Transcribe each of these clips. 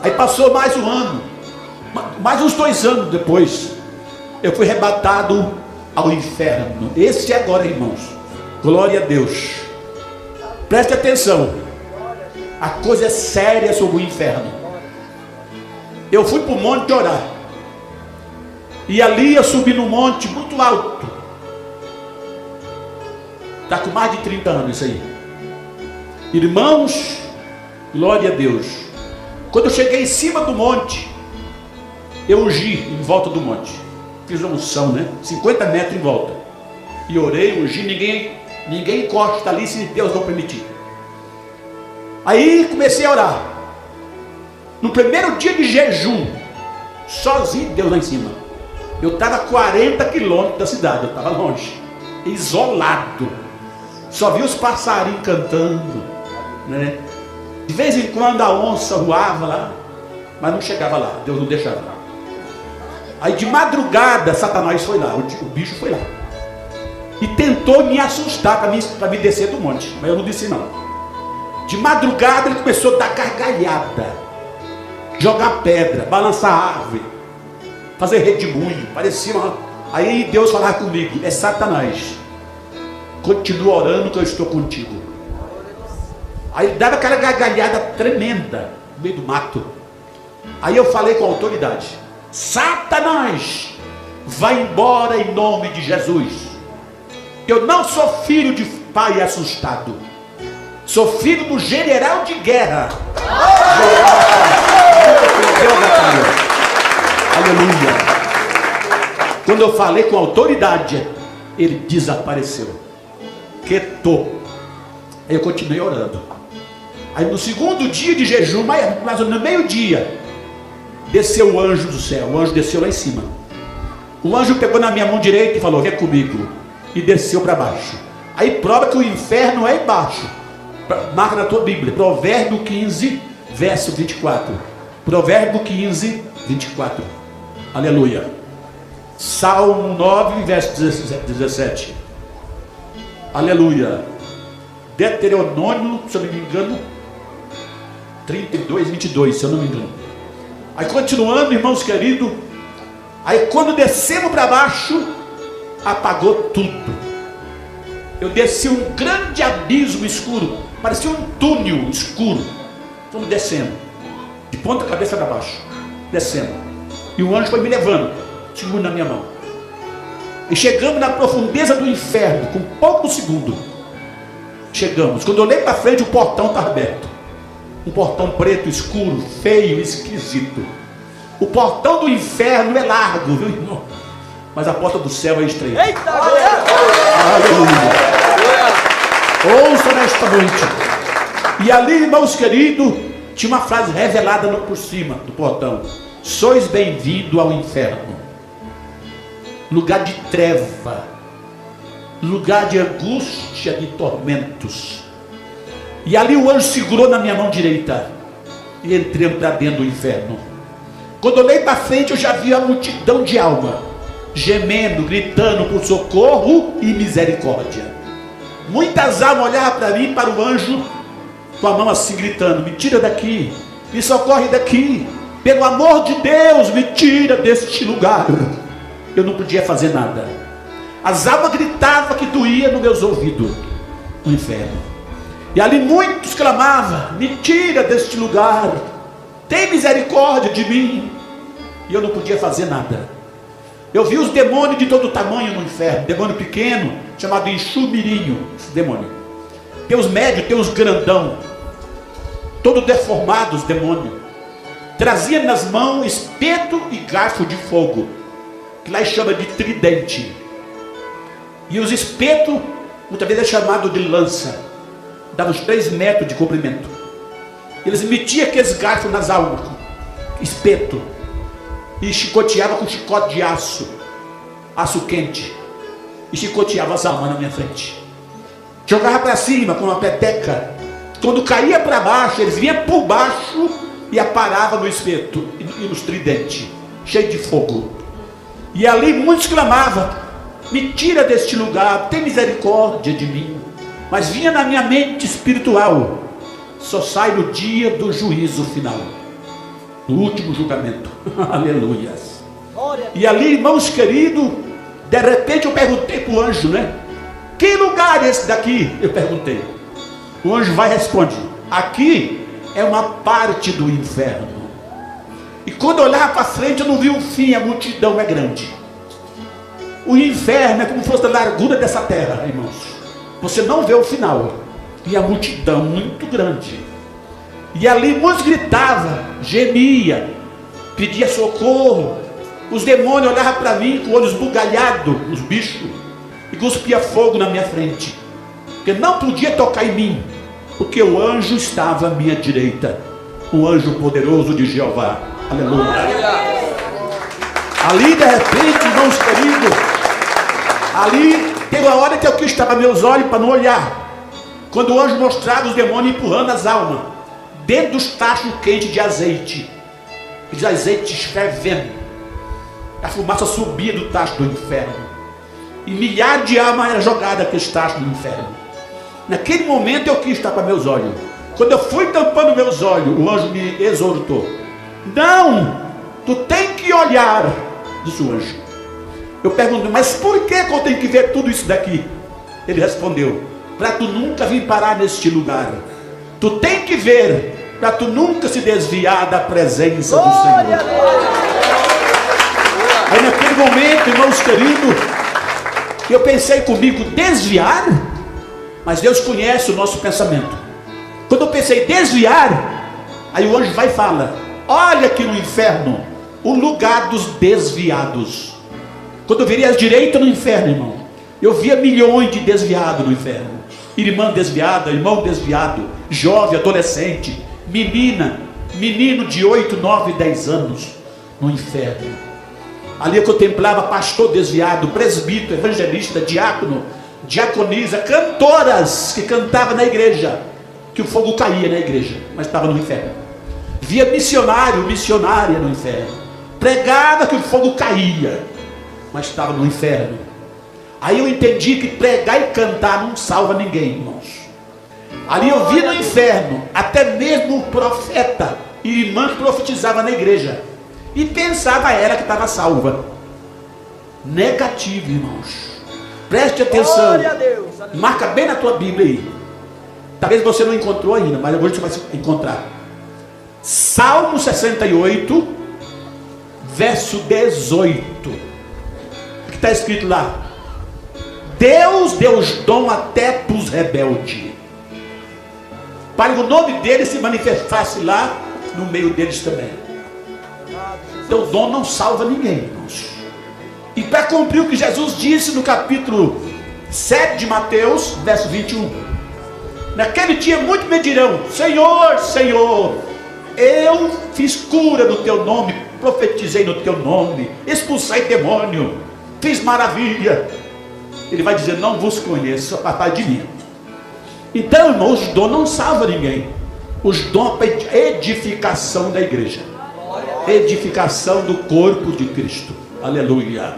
Aí passou mais um ano, mais uns 2 anos depois, eu fui arrebatado ao inferno. Esse é agora, irmãos. Glória a Deus. Preste atenção. A coisa é séria sobre o inferno. Eu fui para o monte orar. E ali eu subi num monte muito alto. Está com mais de 30 anos isso aí. Irmãos, glória a Deus. Quando eu cheguei em cima do monte, eu ungi em volta do monte. Fiz uma unção, né? 50 metros em volta. E orei, ungi, ninguém encosta ali se Deus não permitir. Aí comecei a orar. No primeiro dia de jejum, sozinho, Deus lá em cima. Eu estava a 40 quilômetros da cidade, eu estava longe, isolado. Só vi os passarinhos cantando, né? De vez em quando a onça voava lá, mas não chegava lá, Deus não deixava. Aí de madrugada Satanás foi lá, o bicho foi lá e tentou me assustar para me descer do monte, mas eu não desci não. De madrugada ele começou a dar gargalhada, jogar pedra, balançar árvore, fazer redemoinho, parecia uma... Aí Deus falava comigo: é Satanás, continua orando que eu estou contigo. Aí dava aquela gargalhada tremenda no meio do mato. Aí eu falei com a autoridade: Satanás, vai embora em nome de Jesus. Eu não sou filho de pai assustado, sou filho do general de guerra. Aleluia. Quando eu falei com a autoridade, ele desapareceu, quietou. Aí eu continuei orando. Aí no segundo dia de jejum, mais ou menos no meio-dia, desceu o anjo do céu. O anjo desceu lá em cima. O anjo pegou na minha mão direita e falou: vem comigo. E desceu para baixo. Aí prova que o inferno é embaixo. Marca na tua Bíblia, Provérbio 15, verso 24. Provérbio 15, 24. Aleluia. Salmo 9, verso 17. Aleluia. Deuteronômio, se eu não me engano, 32, 22, se eu não me engano. Aí continuando, irmãos queridos, aí quando descemos para baixo, apagou tudo. Eu desci um grande abismo escuro, parecia um túnel escuro. Fomos descendo, de ponta cabeça para baixo, descendo. E o anjo foi me levando, segurando na minha mão. E chegamos na profundeza do inferno, com poucos segundos. Chegamos. Quando eu olhei para frente, o portão estava aberto. Um portão preto, escuro, feio, esquisito. O portão do inferno é largo, viu, irmão? Mas a porta do céu é estreita. Eita! Aleluia! Ouça nesta noite. E ali, irmãos queridos, tinha uma frase revelada por cima do portão: sois bem-vindo ao inferno. Lugar de treva, lugar de angústia, de tormentos. E ali o anjo segurou na minha mão direita e entramos para dentro do inferno. Quando eu olhei para frente, eu já vi a multidão de alma gemendo, gritando por socorro e misericórdia. Muitas almas olhavam para mim, para o anjo, com a mão assim gritando: me tira daqui, me socorre daqui, pelo amor de Deus, me tira deste lugar. Eu não podia fazer nada. As almas gritavam que doía nos meus ouvidos, no inferno. E ali muitos clamavam: me tira deste lugar, tem misericórdia de mim. E eu não podia fazer nada. Eu vi os demônios de todo tamanho no inferno. Demônio pequeno, chamado enxumirinho, esse demônio. Tem os médios, tem os grandão, todo deformados, demônio. Trazia nas mãos espeto e garfo de fogo, que lá chama de tridente. E os espetos, muitas vezes é chamado de lança, dava uns 3 metros de comprimento. Eles metiam aqueles garfos nas almas, espeto, e chicoteava com chicote de aço quente, e chicoteava as almas na minha frente. Jogava para cima com uma peteca. Quando caía para baixo, eles vinham por baixo e aparavam no espeto e nos tridentes, cheio de fogo. E ali muitos clamavam: me tira deste lugar, tem misericórdia de mim. Mas vinha na minha mente espiritual: só sai no dia do juízo final. no último julgamento. Aleluias. E ali, irmãos queridos, de repente eu perguntei para o anjo, né? Que lugar é esse daqui? Eu perguntei. O anjo vai e responde: aqui é uma parte do inferno. E quando eu olhava para frente, eu não vi o fim, a multidão é grande. O inferno é como se fosse a largura dessa terra, irmãos. Você não vê o final. E a multidão muito grande. E ali muitos gritavam, gemia, pedia socorro. Os demônios olhavam para mim com olhos bugalhados, os bichos, e cuspia fogo na minha frente. Porque não podia tocar em mim, porque o anjo estava à minha direita. O anjo poderoso de Jeová. Aleluia. Ali de repente, irmãos queridos, ali teve uma hora que eu quis tapar meus olhos para não olhar. Quando o anjo mostrava os demônios empurrando as almas dentro dos tachos quentes de azeite, de azeite fervendo. A fumaça subia do tacho do inferno, e milhares de almas eram jogadas naqueles tachos do inferno. Naquele momento eu quis tapar meus olhos. Quando eu fui tampando meus olhos, o anjo me exortou: não, tu tem que olhar, disse o anjo. Eu perguntei: mas por que eu tenho que ver tudo isso daqui? Ele respondeu: para tu nunca vir parar neste lugar. Tu tem que ver, para tu nunca se desviar da presença do Senhor. Aí naquele momento, irmãos queridos, eu pensei comigo: desviar? Mas Deus conhece o nosso pensamento. Quando eu pensei desviar, aí o anjo vai e fala: olha aqui no inferno, o lugar dos desviados. Quando eu virei à direita no inferno, irmão, eu via milhões de desviados no inferno. Irmã desviada, irmão desviado, jovem, adolescente, menina, menino de 8, 9, 10 anos no inferno. Ali eu contemplava pastor desviado, presbítero, evangelista, diácono, diaconisa, cantoras que cantavam na igreja, que o fogo caía na igreja, mas estava no inferno. Via missionário, missionária no inferno, pregava que o fogo caía, mas estava no inferno. Aí eu entendi que pregar e cantar não salva ninguém, irmãos. Ali eu vi no inferno até mesmo o profeta e irmã que profetizava na igreja, e pensava era que estava salva. Negativo, irmãos. Preste atenção. Marca bem na tua Bíblia aí. Talvez você não encontrou ainda, mas hoje você vai encontrar. Salmo 68, verso 18. O que está escrito lá? Deus deu os dons até para os rebeldes, para que o nome deles se manifestasse lá no meio deles também. Teu dom não salva ninguém, irmãos. E para cumprir o que Jesus disse no capítulo 7 de Mateus, verso 21. Naquele dia muitos me dirão: Senhor, Senhor, eu fiz cura no teu nome, profetizei no teu nome, expulsei demônio, fiz maravilha. Ele vai dizer: não vos conheço, apartai de mim. Então, irmão, os dons não salvam ninguém. Os dons para edificação da igreja, edificação do corpo de Cristo. Aleluia.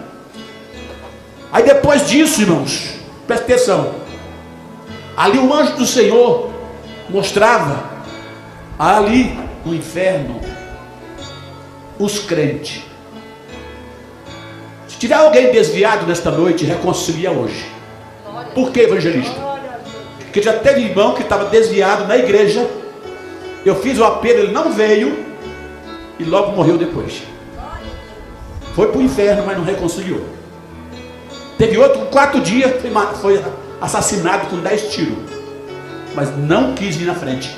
Aí depois disso, irmãos, presta atenção. Ali o anjo do Senhor mostrava ali no inferno os crentes. Se tiver alguém desviado nesta noite, reconcilia hoje. Por que, evangelista? Porque já teve irmão que estava desviado na igreja. Eu fiz o apelo, ele não veio e logo morreu depois. Foi para o inferno, mas não reconciliou. Teve outro, 4 dias, foi assassinado com 10 tiros, mas não quis ir na frente.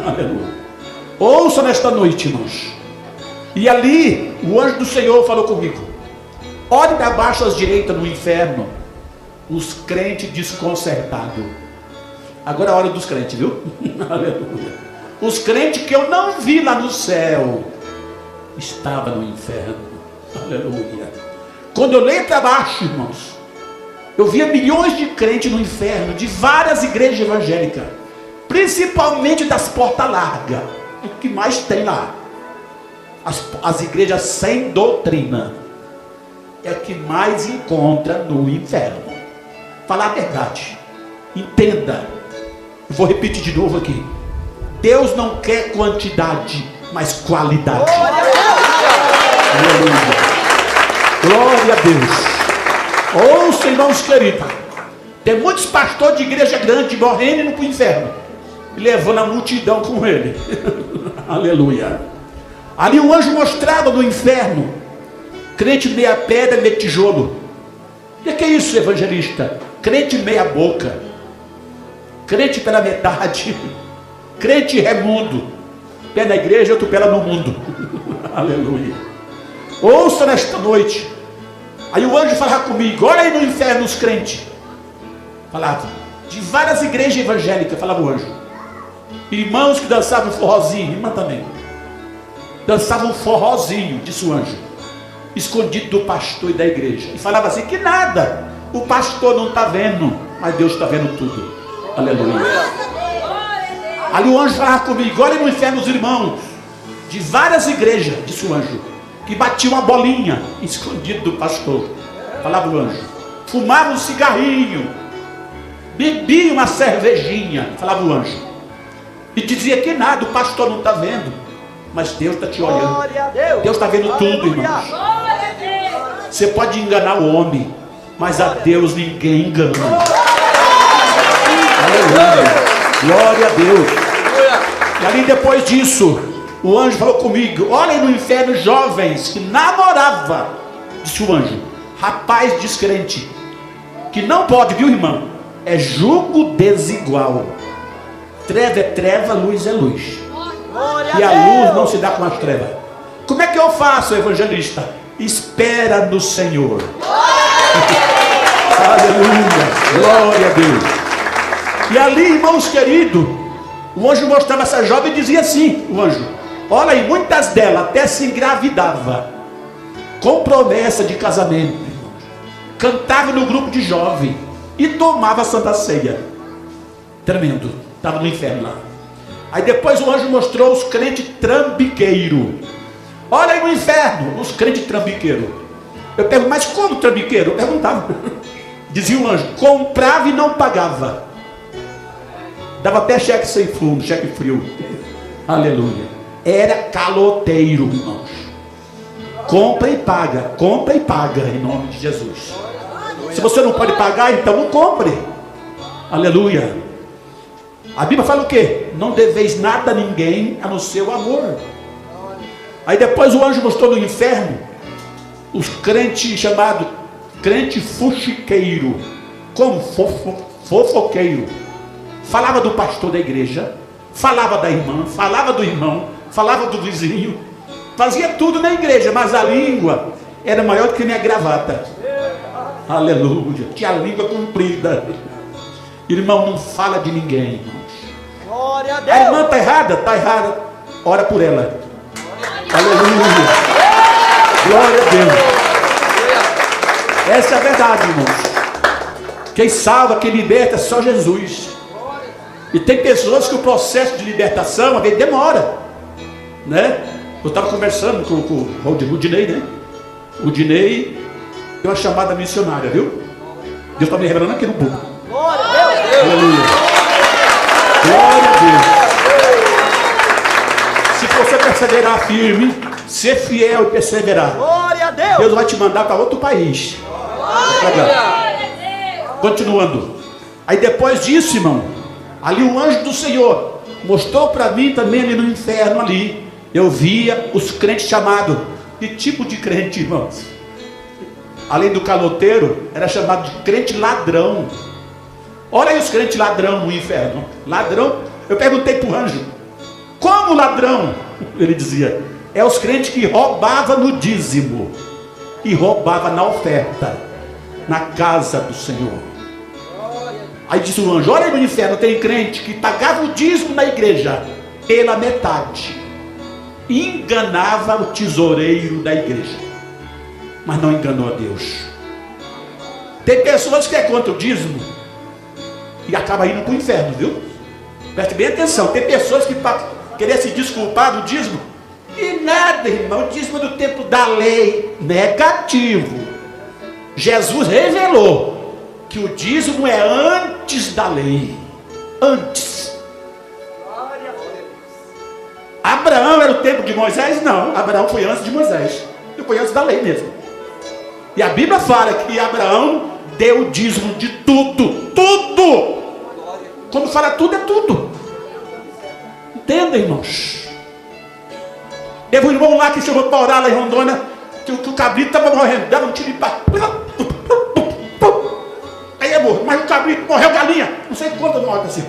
Aleluia. Ouça nesta noite, irmãos. E ali o anjo do Senhor falou comigo: olhe para baixo à direita no inferno, os crentes desconcertados. Agora é a hora dos crentes, viu? Aleluia. Os crentes que eu não vi lá no céu estavam no inferno. Aleluia. Quando eu olhei para baixo, irmãos, eu via milhões de crentes no inferno, de várias igrejas evangélicas, principalmente das portas largas. O que mais tem lá? As igrejas sem doutrina é o que mais encontra no inferno. Falar a verdade, entenda. Eu vou repetir de novo aqui: Deus não quer quantidade, mas qualidade. Aleluia. Glória a Deus. Ouça, irmãos queridos, tem muitos pastores de igreja grande morrendo e indo para o inferno, e levando a multidão com ele. Aleluia. Ali um anjo mostrava no inferno crente meia pedra, meia tijolo. O que é isso, evangelista? Crente meia boca, crente pela metade, crente remundo, pé na igreja, outro pé lá no mundo. Aleluia. Ouça nesta noite. Aí o anjo falava comigo, olha aí no inferno os crentes. Falava, de várias igrejas evangélicas, falava o anjo. Irmãos que dançavam forrozinho, irmã também. Dançavam forrozinho, disse o anjo, escondido do pastor e da igreja. E falava assim, que nada, o pastor não está vendo, mas Deus está vendo tudo. Aleluia. Ali o anjo falava comigo, olha no inferno os irmãos, de várias igrejas, disse o anjo, que batiam uma bolinha, escondido do pastor. Falava o anjo. Fumavam um cigarrinho, bebiam uma cervejinha, falava o anjo. E dizia que nada, o pastor não está vendo, mas Deus está te olhando. Deus está vendo tudo, irmãos. Você pode enganar o homem, mas a Deus ninguém engana. Aleluia. Glória a Deus. E ali depois disso, o anjo falou comigo, olha aí no inferno jovens que namoravam, disse o anjo, rapaz descrente, que não pode, viu irmão, é jugo desigual. Treva é treva, luz é luz. E a luz não se dá com as trevas. Como é que eu faço, evangelista? Espera no Senhor. Aleluia, glória a Deus. E ali, irmãos queridos, o anjo mostrava essa jovem e dizia assim, o anjo, olha aí, muitas delas até se engravidava, com promessa de casamento, cantava no grupo de jovem e tomava a Santa Ceia. Tremendo, estava no inferno lá. Aí depois o anjo mostrou os crentes trambiqueiros. Olha aí no inferno, os crentes trambiqueiros. Eu pergunto, mas como trambiqueiro? Eu perguntava. Dizia o anjo, comprava e não pagava. Dava até cheque sem fundo, cheque frio. Aleluia. Era caloteiro, irmãos. Compra e paga em nome de Jesus. Se você não pode pagar, então não compre. Aleluia. A Bíblia fala o quê? Não deveis nada a ninguém a não ser o amor. Aí depois o anjo mostrou no inferno os crentes chamados crente fuxiqueiro, como fofoqueiro. Falava do pastor da igreja, falava da irmã, falava do irmão, falava do vizinho, fazia tudo na igreja, mas a língua era maior do que minha gravata. Aleluia, tinha a língua comprida. Irmão, não fala de ninguém, irmãos. Glória a Deus. A irmã está errada? Está errada. Ora por ela. Aleluia. Glória a Deus. Essa é a verdade, irmãos. Quem salva, quem liberta é só Jesus. E tem pessoas que o processo de libertação, às vezes, demora, né? Eu estava conversando com o Rudinei, né? O Rudinei tem uma chamada missionária, viu? Deus está me revelando aqui no público. Glória a Deus! Aleluia! Glória a Deus! Se você perseverar firme, ser fiel e perseverar, glória a Deus! Deus vai te mandar para outro país. Continuando. Aí depois disso, irmão, ali o anjo do Senhor mostrou para mim também ali no inferno ali. Eu via os crentes chamados. Que tipo de crente, irmãos? Além do caloteiro, era chamado de crente ladrão. Olha aí os crentes ladrão no inferno. Ladrão, eu perguntei para o anjo, como ladrão? Ele dizia, é os crentes que roubavam no dízimo e roubavam na oferta, na casa do Senhor. Aí disse o anjo, olha aí no inferno, tem crente que pagava o dízimo na igreja pela metade, enganava o tesoureiro da igreja, mas não enganou a Deus. Tem pessoas que é contra o dízimo e acaba indo para o inferno, viu? Preste bem atenção, tem pessoas que querem se desculpar do dízimo, e nada, irmão, o dízimo é do tempo da lei, negativo. Jesus revelou que o dízimo é antes da lei, antes. Abraão era o tempo de Moisés? Não, Abraão foi antes de Moisés. Foi antes da lei mesmo. E a Bíblia fala que Abraão deu o dízimo de tudo. Tudo! Quando fala tudo, é tudo. Entenda, irmãos? Teve um irmão lá que chamou para orar lá em Rondônia, que o cabrito estava morrendo, dava um tiro de pá. Aí morreu, mas o cabrito morreu, galinha. Não sei quantas mortes assim.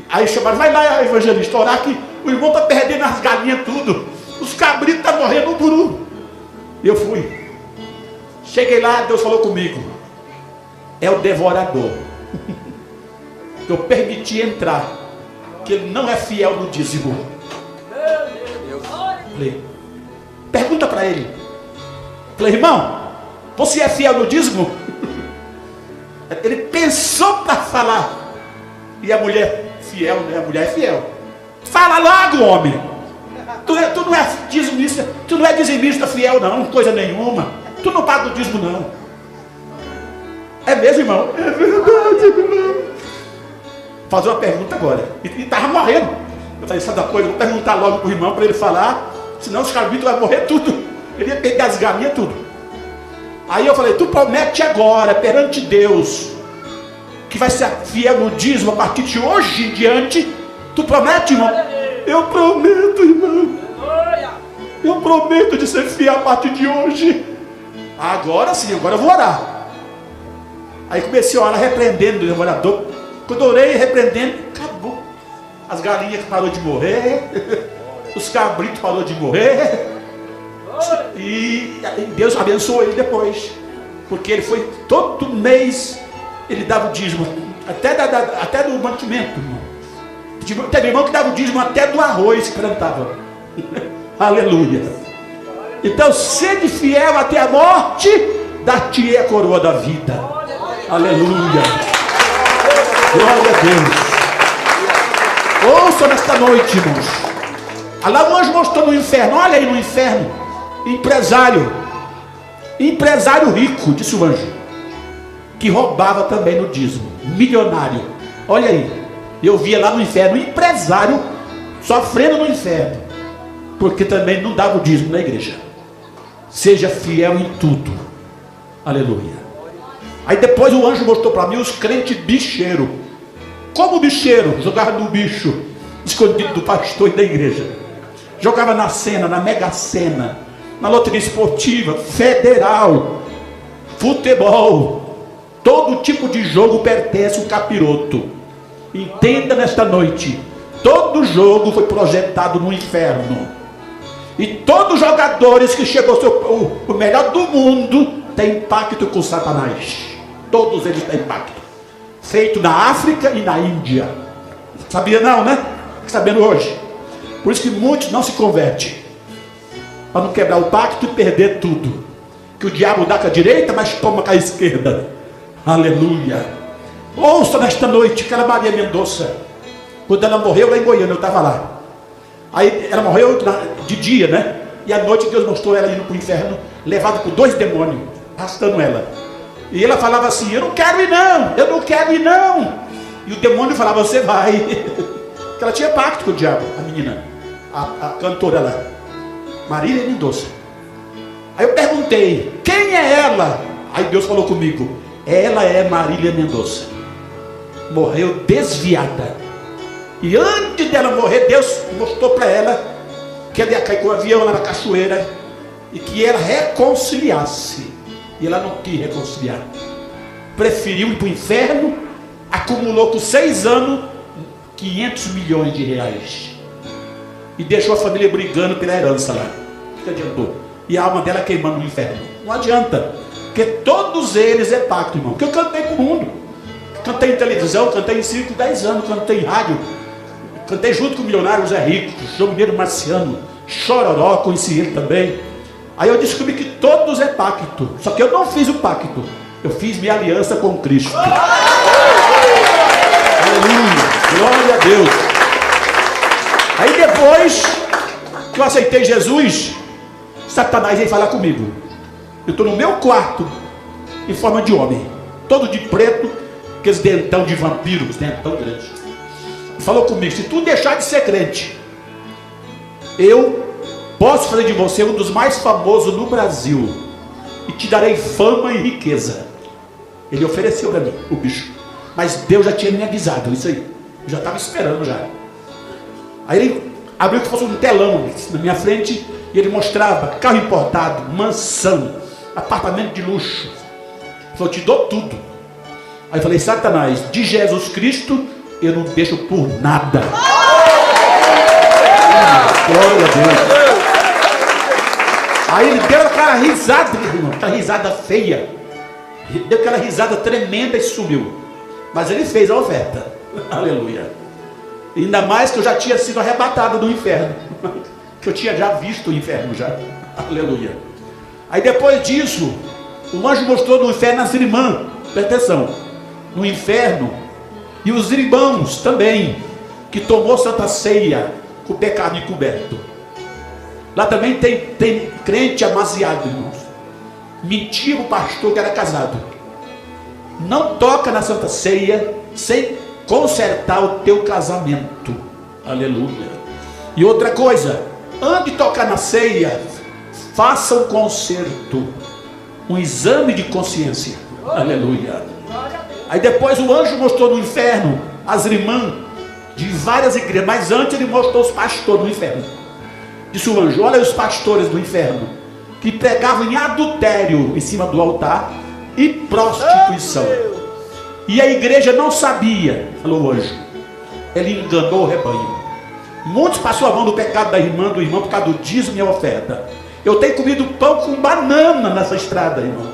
Aí chamaram, vai lá, evangelista, orar que o irmão está perdendo as galinhas tudo. Os cabritos estão morrendo um por um. E eu fui. Cheguei lá, Deus falou comigo. É o devorador. Que eu permiti entrar. Que ele não é fiel no dízimo. Falei, pergunta para ele. Falei, irmão, você é fiel no dízimo? Ele pensou para falar. E a mulher fiel, né? A mulher é fiel. Fala logo, homem. Tu não é dizimista, tu não é dizimista fiel não, coisa nenhuma. Tu não paga o dízimo não. É mesmo, irmão? É verdade, irmão. Fazer uma pergunta agora. E estava morrendo. Eu falei, sabe da coisa? Vou perguntar logo para o irmão para ele falar. Senão os cabritos vão morrer tudo. Ele ia pegar as galinhas tudo. Aí eu falei, tu promete agora perante Deus que vai ser fiel no dízimo a partir de hoje em diante. Tu promete, irmão? Eu prometo, irmão. Eu prometo de ser fiel a partir de hoje. Agora sim, agora eu vou orar. Aí comecei a orar repreendendo o devorador. Quando eu orei repreendendo, acabou. As galinhas pararam de morrer. Os cabritos pararam de morrer. E Deus abençoou ele depois. Porque ele foi, todo mês, ele dava o dízimo. Até do mantimento, irmão. Teve irmão que dava o dízimo até do arroz que plantava. Aleluia. Então, sede fiel até a morte, dar-te-ei a coroa da vida. Aleluia. Glória a Deus. Ouça nesta noite, irmãos. Lá o anjo mostrou no inferno. Olha aí no inferno. Empresário rico, disse o anjo, que roubava também no dízimo. Milionário. Olha aí. Eu via lá no inferno, empresário sofrendo no inferno, porque também não dava o dízimo na igreja. Seja fiel em tudo. Aleluia. Aí depois o anjo mostrou para mim os crentes bicheiros. Como bicheiro? Jogava no bicho, escondido do pastor e da igreja. Jogava na cena, na mega sena, na loteria esportiva, federal, futebol. Todo tipo de jogo pertence ao capiroto. Entenda nesta noite, todo jogo foi projetado no inferno. E todos os jogadores que chegou o melhor do mundo tem pacto com Satanás. Todos eles têm pacto. Feito na África e na Índia. Sabia não, né? Sabendo hoje. Por isso que muitos não se convertem. Para não quebrar o pacto e perder tudo. Que o diabo dá com a direita, mas toma com a esquerda. Aleluia. Ouça nesta noite, aquela Maria Mendonça. Quando ela morreu lá em Goiânia, eu estava lá. Aí ela morreu de dia, né? E à noite Deus mostrou ela indo para o inferno, levada por 2 demônios, arrastando ela. E ela falava assim, eu não quero ir não, eu não quero ir não. E o demônio falava, você vai. Porque ela tinha pacto com o diabo, a menina, a cantora lá, Marília Mendonça. Aí eu perguntei, quem é ela? Aí Deus falou comigo, ela é Marília Mendonça. Morreu desviada. E antes dela morrer, Deus mostrou para ela que ela ia cair com o avião lá na cachoeira e que ela reconciliasse. E ela não quis reconciliar. Preferiu ir para o inferno. Acumulou por 6 anos 500 milhões de reais. E deixou a família brigando pela herança lá. O que adiantou? E a alma dela queimando no inferno. Não adianta. Porque todos eles é pacto, irmão. Porque eu cantei para o mundo. Cantei em televisão, cantei em circo 10 anos, cantei em rádio. Cantei junto com o milionário Zé Rico, João Mineiro Marciano, Chororó, conheci ele também. Aí eu descobri que todos é pacto. Só que eu não fiz o pacto. Eu fiz minha aliança com Cristo. Aleluia. Glória a Deus. Aí depois que eu aceitei Jesus, Satanás veio falar comigo. Eu estou no meu quarto, em forma de homem, todo de preto, aqueles dentão de vampiro, dentão grande. Falou comigo, se tu deixar de ser crente eu posso fazer de você um dos mais famosos no Brasil, e te darei fama e riqueza. Ele ofereceu para mim, o bicho, mas Deus já tinha me avisado isso aí, eu já estava esperando já. Aí ele abriu que fosse um telão na minha frente, e ele mostrava carro importado, mansão, apartamento de luxo. Ele falou: te dou tudo. Aí eu falei: Satanás, de Jesus Cristo eu não deixo por nada. Glória a Deus. Aí ele deu aquela risada, meu irmão, aquela risada feia, deu aquela risada tremenda e sumiu. Mas ele fez a oferta. Aleluia. Ainda mais que eu já tinha sido arrebatado do inferno, que eu tinha já visto o inferno já. Aleluia. Aí depois disso, o anjo mostrou no inferno as irmãs, presta atenção, no inferno, e os irmãos também, que tomou santa ceia com o pecado encoberto. Lá também tem crente amaziado, irmãos. Mentiu o pastor que era casado. Não toca na santa ceia sem consertar o teu casamento. Aleluia. E outra coisa, antes de tocar na ceia, faça um conserto, um exame de consciência. Aleluia. Aí depois o anjo mostrou no inferno as irmãs de várias igrejas, mas antes ele mostrou os pastores no inferno. Disse o anjo: olha os pastores do inferno, que pregavam em adultério em cima do altar e prostituição. E a igreja não sabia, falou o anjo. Ele enganou o rebanho. Muitos passou a mão no pecado da irmã, do irmão, por causa do dízimo e a oferta. Eu tenho comido pão com banana nessa estrada, irmão.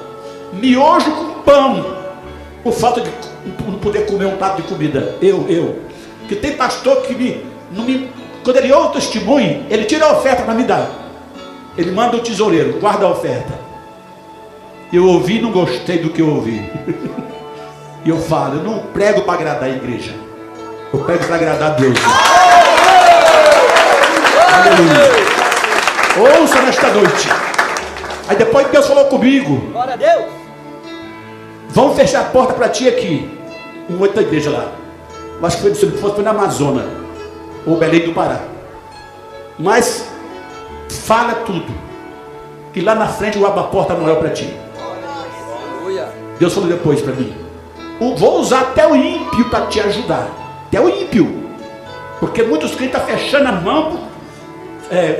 Miojo com pão, por falta de não poder comer um prato de comida. Que tem pastor que quando ele ouve o testemunho, ele tira a oferta para me dar. Ele manda o tesoureiro: guarda a oferta. Eu ouvi e não gostei do que eu ouvi. E eu falo: eu não prego para agradar a igreja, eu prego para agradar a Deus. Aleluia. Ouça nesta noite. Aí depois Deus falou comigo: glória a Deus, vamos fechar a porta para ti aqui, em outra igreja lá. Eu acho que foi na Amazônia ou Belém do Pará. Mas fala tudo, que lá na frente eu abro a porta maior para ti. Deus falou depois para mim: vou usar até o ímpio para te ajudar. Até o ímpio. Porque muitos crentes estão fechando a mão.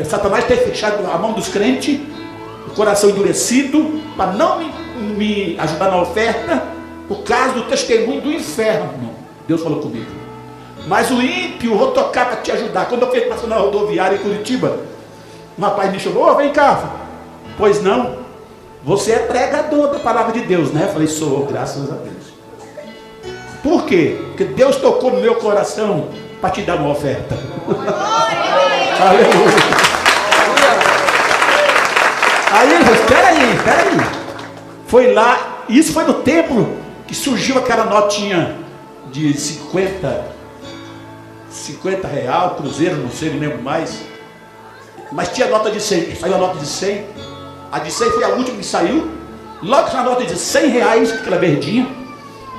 Satanás tem fechado a mão dos crentes, o coração endurecido, para não me ajudar na oferta, por causa do testemunho do inferno. Deus falou comigo: mas o ímpio eu vou tocar para te ajudar. Quando eu fui passando na rodoviária em Curitiba, um rapaz me chamou: ô, vem cá. Pois não, você é pregador da palavra de Deus, né? Eu falei: sou, graças a Deus. Por quê? Porque Deus tocou no meu coração para te dar uma oferta. Aleluia. Aí ele falou: espera aí. Foi lá, isso foi no templo que surgiu aquela notinha de 50 real, cruzeiro, não sei, não lembro mais. Mas tinha a nota de 100, saiu a nota de 100. A de 100 foi a última que saiu. Logo que a nota de 100 reais, aquela verdinha,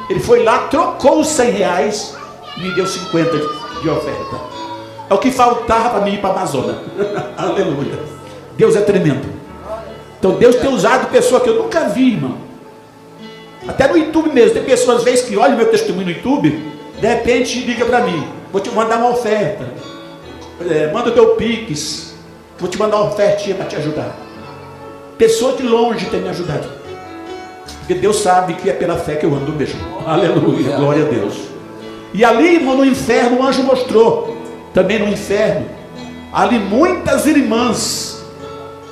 ele foi lá, trocou os 100 reais e me deu 50 de oferta. É o que faltava para mim ir para a Amazônia. Aleluia. Deus é tremendo. Então Deus tem usado pessoa que eu nunca vi, irmão. Até no YouTube mesmo. Tem pessoas às vezes que olham meu testemunho no YouTube, de repente liga para mim: vou te mandar uma oferta, manda o teu Pix, vou te mandar uma ofertinha para te ajudar. Pessoas de longe têm me ajudado, porque Deus sabe que é pela fé que eu ando mesmo. Aleluia, glória a Deus. E ali, irmão, no inferno, o anjo mostrou, também no inferno, ali muitas irmãs,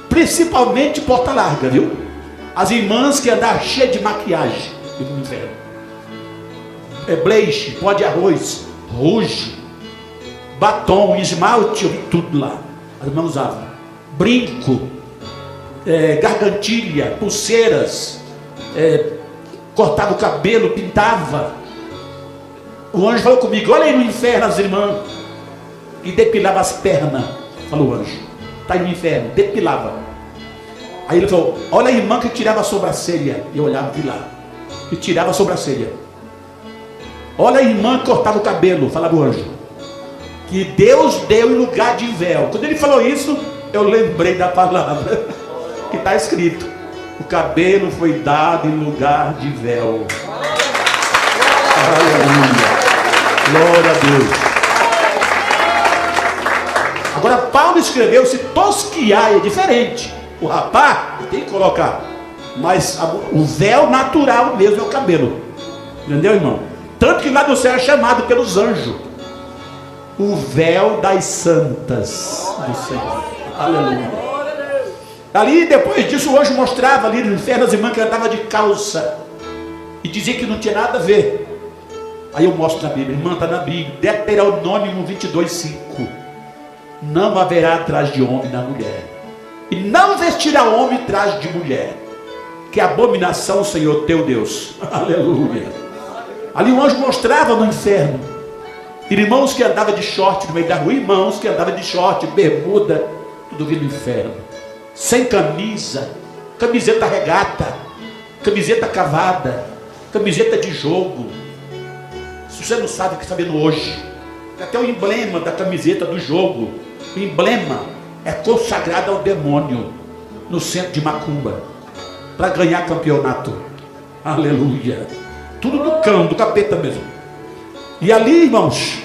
principalmente Porta Larga, viu? As irmãs que andavam cheias de maquiagem no inferno. Bleiche, pó de arroz, rouge, batom, esmalte, eu vi tudo lá. As irmãs usavam brinco, gargantilha, pulseiras, cortava o cabelo, pintava. O anjo falou comigo: olha aí no inferno as irmãs, e depilava as pernas. Falou o anjo: está aí no inferno, depilava. Aí ele falou: olha a irmã que tirava a sobrancelha. E eu olhava, vi lá, que tirava a sobrancelha. Olha a irmã que cortava o cabelo. Falava o anjo: que Deus deu em lugar de véu. Quando ele falou isso, eu lembrei da palavra que está escrito: o cabelo foi dado em lugar de véu. Aleluia, glória a Deus. Agora Paulo escreveu: se tosquiar é diferente. O rapaz tem que colocar, mas o véu natural mesmo é o cabelo. Entendeu, irmão? Tanto que lá no céu é chamado pelos anjos o véu das santas do Senhor. Aleluia. Ali, depois disso, o anjo mostrava ali no inferno as irmãs que andavam de calça e dizia que não tinha nada a ver. Aí eu mostro na Bíblia, irmã, está na Bíblia, Deuteronômio 22:5. Não haverá traje de homem na mulher, e não vestirá homem traje de mulher, que é abominação ao Senhor teu Deus. Aleluia. Ali o anjo mostrava no inferno irmãos que andavam de short no meio da rua, irmãos que andavam de short, bermuda, tudo vindo no inferno, sem camisa, camiseta regata, camiseta cavada, camiseta de jogo. Se você não sabe o que está vendo hoje, até o emblema da camiseta do jogo, o emblema é consagrado ao demônio no centro de macumba, para ganhar campeonato. Aleluia. Tudo do cão, do capeta mesmo. E ali, irmãos,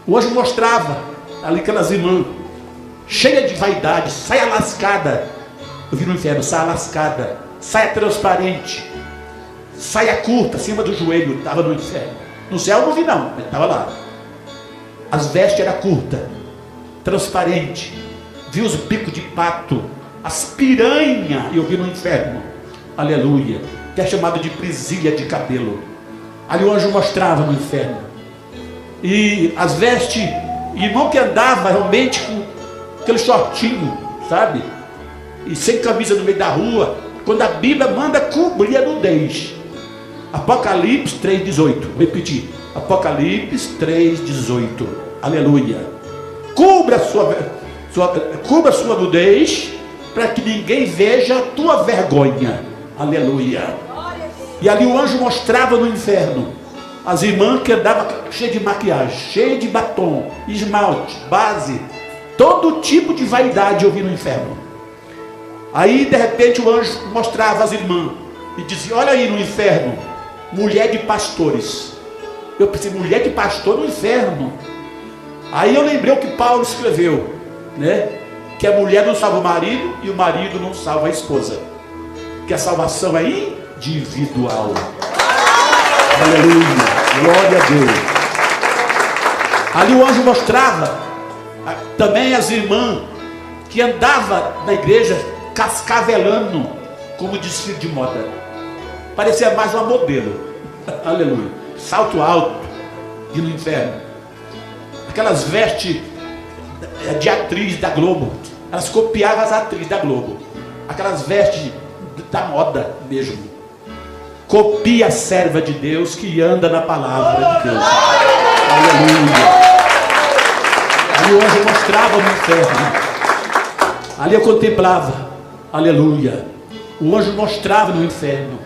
o anjo mostrava ali aquelas irmãs cheias de vaidade, saia lascada. Eu vi no inferno, saia lascada, saia transparente, saia curta, acima do joelho. Estava no inferno. No céu eu não vi não, mas estava lá. As vestes eram curtas, transparente. Vi os bicos de pato, as piranhas, eu vi no inferno. Aleluia. Que é chamado de presilha de cabelo. Ali o anjo mostrava no inferno. E as vestes, irmão que andava realmente com aquele shortinho, sabe? E sem camisa no meio da rua, quando a Bíblia manda cobrir a nudez. Apocalipse 3,18. Vou repetir. Apocalipse 3,18. Aleluia. Cubra a sua nudez, para que ninguém veja a tua vergonha. Aleluia. E ali o anjo mostrava no inferno as irmãs que andavam cheias de maquiagem, cheias de batom, esmalte, base, todo tipo de vaidade eu vi no inferno. Aí de repente o anjo mostrava as irmãs e dizia: olha aí no inferno, mulher de pastores. Eu pensei, mulher de pastor no inferno. Aí eu lembrei o que Paulo escreveu, né? Que a mulher não salva o marido e o marido não salva a esposa, que a salvação é individual. Aleluia, glória a Deus. Ali o anjo mostrava também as irmãs que andavam na igreja cascavelando como desfile de moda. Parecia mais uma modelo. Aleluia. Salto alto e no inferno. Aquelas vestes de atriz da Globo. Elas copiavam as atrizes da Globo. Aquelas vestes da moda mesmo. Copia a serva de Deus que anda na palavra de Deus. Aleluia. Ali o anjo mostrava no inferno. Ali eu contemplava. Aleluia. O anjo mostrava no inferno.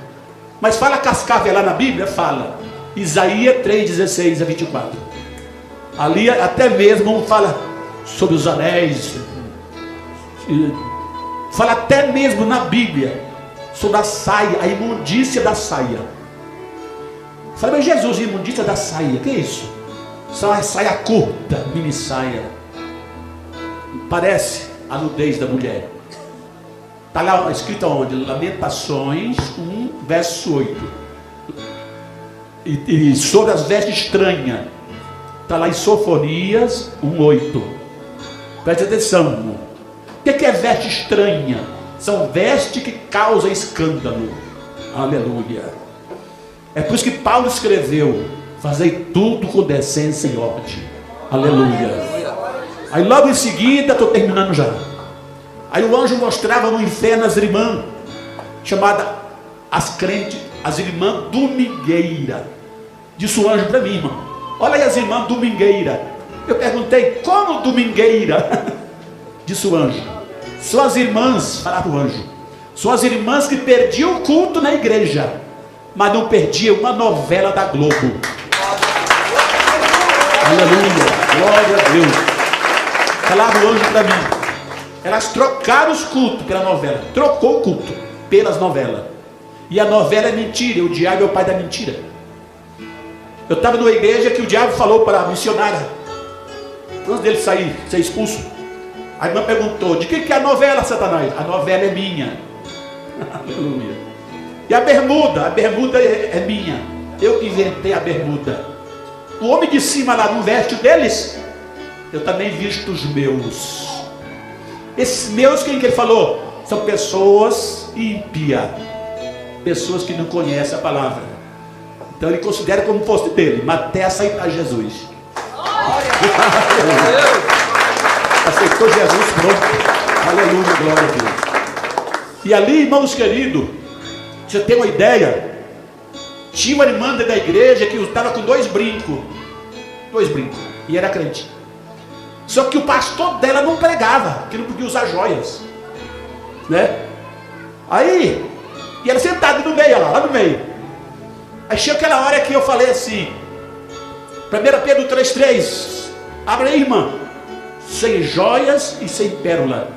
Mas fala cascavel lá na Bíblia? Fala. Isaías 3:16 a 24. Ali até mesmo fala sobre os anéis. Fala até mesmo na Bíblia sobre a saia, a imundícia da saia. Fala, mas Jesus, imundícia da saia, que é isso? Só a saia curta, mini saia. Parece a nudez da mulher. Está lá escrito onde? Lamentações 1, verso 8. E sobre as vestes estranhas. Está lá em Sofonias 1:8. Preste atenção, irmão. O que é veste estranha? São vestes que causam escândalo. Aleluia. É por isso que Paulo escreveu: fazei tudo com decência e ordem. Aleluia. Aí logo em seguida, estou terminando já. Aí o anjo mostrava no inferno as irmãs, chamadas as crentes, as irmãs domingueiras. Disse o anjo para mim, irmão: olha aí as irmãs domingueiras. Eu perguntei: como domingueira? Disse o anjo: são as irmãs, falava o anjo, são as irmãs que perdiam o culto na igreja, mas não perdiam uma novela da Globo. Aleluia, glória a Deus. Falava o anjo para mim. Elas trocaram os cultos pela novela. Trocou o culto pelas novelas. E a novela é mentira. O diabo é o pai da mentira. Eu estava numa igreja que o diabo falou para a missionária, antes dele ser expulso. A irmã perguntou: de que é a novela, Satanás? A novela é minha. Aleluia. E a bermuda é minha. Eu que inventei a bermuda. O homem de cima lá não veste o deles. Eu também visto os meus. Esses meus, quem que ele falou? São pessoas ímpias, pessoas que não conhecem a palavra. Então ele considera como fosse dele, mas até aceitar Jesus. Aceitou Jesus, pronto. Aleluia, glória a Deus. E ali, irmãos queridos, você tem uma ideia? Tinha uma irmã da igreja que estava com dois brincos, e era crente. Só que o pastor dela não pregava, que não podia usar joias, né? Aí, e ela sentada no meio, lá no meio. Aí chegou aquela hora que eu falei assim, 1 Pedro 3,3, abre aí, irmã, sem joias e sem pérola.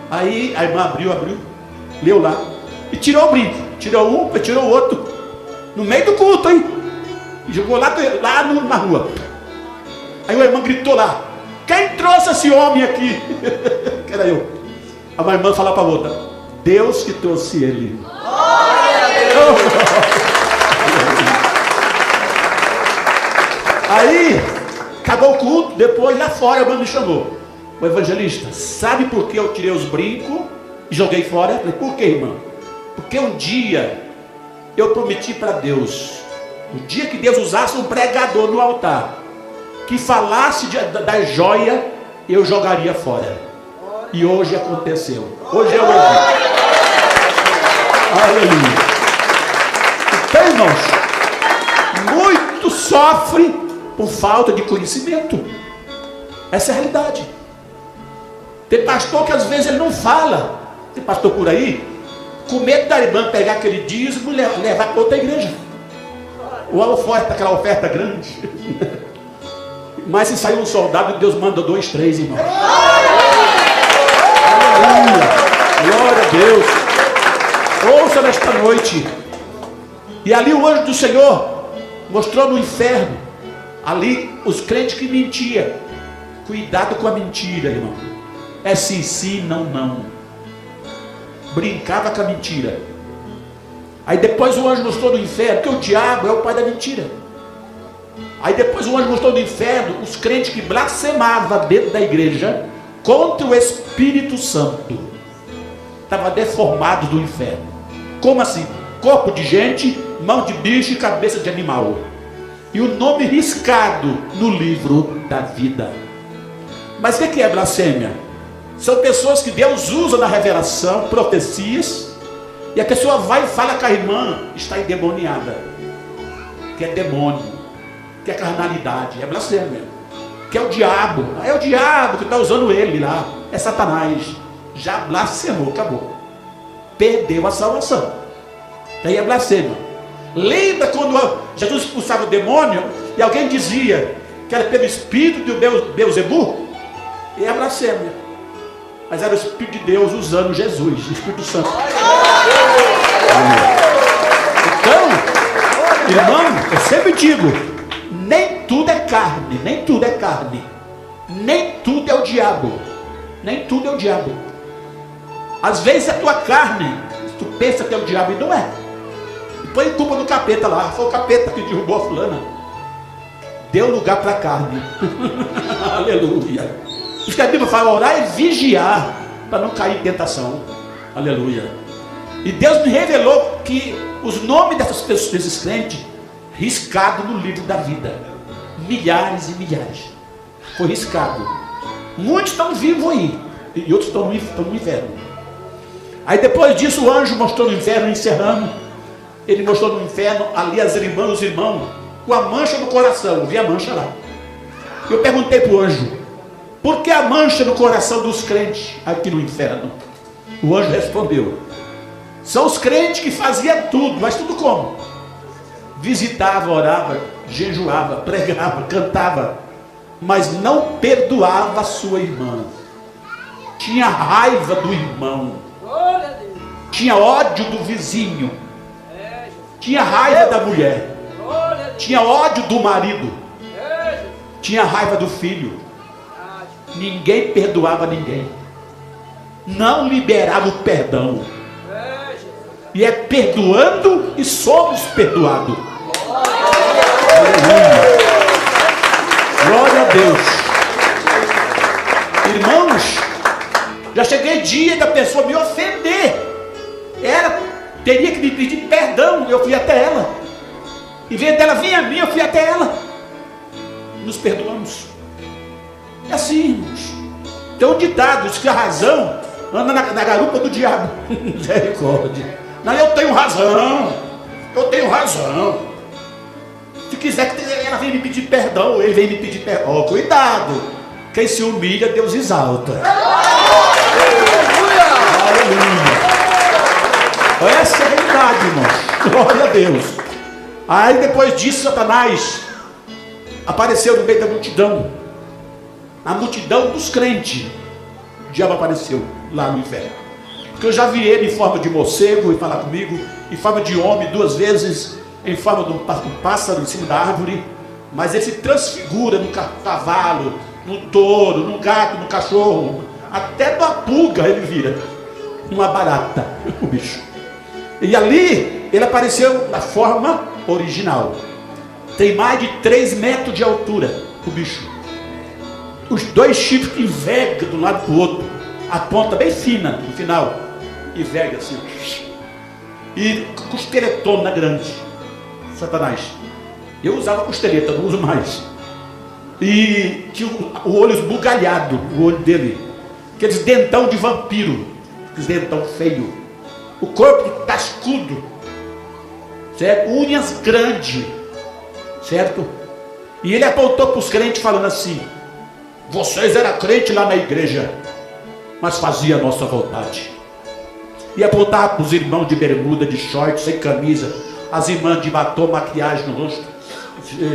Aí a irmã abriu, leu lá, e tirou o brinco, tirou um, tirou o outro, no meio do culto, hein? E jogou lá na rua. Aí o irmão gritou lá: quem trouxe esse homem aqui? Que era eu. A minha irmã falou para a outra: Deus que trouxe ele. Aí acabou o culto. Depois lá fora a irmã me chamou: o evangelista, sabe por que eu tirei os brincos e joguei fora? Eu falei: por que, irmã? Porque um dia eu prometi para Deus, no dia que Deus usasse um pregador no altar, que falasse da joia, eu jogaria fora. E hoje aconteceu. Hoje eu ouvi. Aleluia. Então, irmãos, muito sofre por falta de conhecimento. Essa é a realidade. Tem pastor que às vezes ele não fala. Tem pastor por aí, com medo da irmã pegar aquele dízimo e levar para outra igreja. Ou a oferta, aquela oferta grande. Mas se saiu um soldado, Deus manda 2, 3, irmãos. Aleluia. Glória a Deus. Ouça nesta noite. E ali o anjo do Senhor mostrou no inferno, ali os crentes que mentiam. Cuidado com a mentira, irmão. É sim, sim, não, não. Brincava com a mentira. Aí depois o anjo mostrou no inferno, que o diabo é o pai da mentira. Aí depois o anjo mostrou no inferno os crentes que blasfemavam dentro da igreja contra o Espírito Santo. Estava deformado do inferno. Como assim? Corpo de gente, mão de bicho e cabeça de animal. E o nome riscado no livro da vida. Mas o que é blasfêmia? São pessoas que Deus usa na revelação, profecias, e a pessoa vai e fala que a irmã está endemoniada, que é demônio, que é carnalidade, é blasfêmia, que é o diabo que está usando ele lá, é Satanás. Já blasfemou, acabou, perdeu a salvação. Aí é blasfêmia. Lembra quando Jesus expulsava o demônio e alguém dizia que era pelo espírito de Beelzebu? E é blasfêmia. Mas era o Espírito de Deus usando Jesus, o Espírito Santo. Então, irmão, eu sempre digo, nem tudo é carne, nem tudo é carne, nem tudo é o diabo, nem tudo é o diabo. Às vezes é a tua carne, tu pensa que é o diabo e não é. E põe culpa no capeta lá, foi o capeta que derrubou a fulana. Deu lugar para a carne. Aleluia. Isso que a Bíblia fala, orar e vigiar, para não cair em tentação. Aleluia. E Deus me revelou que os nomes dessas pessoas, desses crentes, riscado no livro da vida. Milhares e milhares. Foi riscado. Muitos estão vivos aí, e outros estão no inferno. Aí depois disso o anjo mostrou no inferno, encerrando. Ele mostrou no inferno, ali as irmãs, os irmãos, com a mancha no coração. Vi a mancha lá. Eu perguntei para o anjo: por que a mancha no coração dos crentes aqui no inferno? O anjo respondeu: são os crentes que faziam tudo, mas tudo como? Visitava, orava, jejuava, pregava, cantava, mas não perdoava a sua irmã. Tinha raiva do irmão, tinha ódio do vizinho, tinha raiva da mulher, tinha ódio do marido, tinha raiva do filho. Ninguém perdoava ninguém, não liberava o perdão. E é perdoando e somos perdoados. Aleluia. Glória a Deus. Irmãos, já cheguei dia da pessoa me ofender. Ela teria que me pedir perdão. Eu fui até ela. Em vez dela vir a mim, eu fui até ela. Nos perdoamos. É assim, irmãos. Tem um ditado, diz que a razão anda na garupa do diabo. Misericórdia. Não, eu tenho razão. Eu tenho razão. Se quiser que ela venha me pedir perdão, ou ele vem me pedir perdão. Oh, cuidado. Quem se humilha, Deus exalta. Aleluia. Aleluia. Essa é a realidade, irmão. Glória a Deus. Aí depois disso, Satanás apareceu no meio da multidão. A multidão dos crentes. O diabo apareceu lá no inferno. Porque eu já vi ele em forma de morcego e falar comigo, em forma de homem 2 vezes, em forma de um pássaro em cima da árvore, mas ele se transfigura no cavalo, no touro, no gato, no cachorro, até da pulga ele vira uma barata, o bicho. E ali ele apareceu na forma original. Tem mais de 3 metros de altura o bicho. Os 2 chifres que envergam de um lado para o outro, a ponta bem fina no final, e verga assim, e costeletona grande. Satanás. Eu usava costeleta, não uso mais. E tinha o olho esbugalhado, o olho dele, aqueles dentão de vampiro, aqueles dentão feio, o corpo cascudo, certo? Unhas grandes, certo? E ele apontou para os crentes falando assim: vocês eram crentes lá na igreja, mas fazia a nossa vontade. E apontava para os irmãos de bermuda, de short, sem camisa, as irmãs de batom, maquiagem no rosto,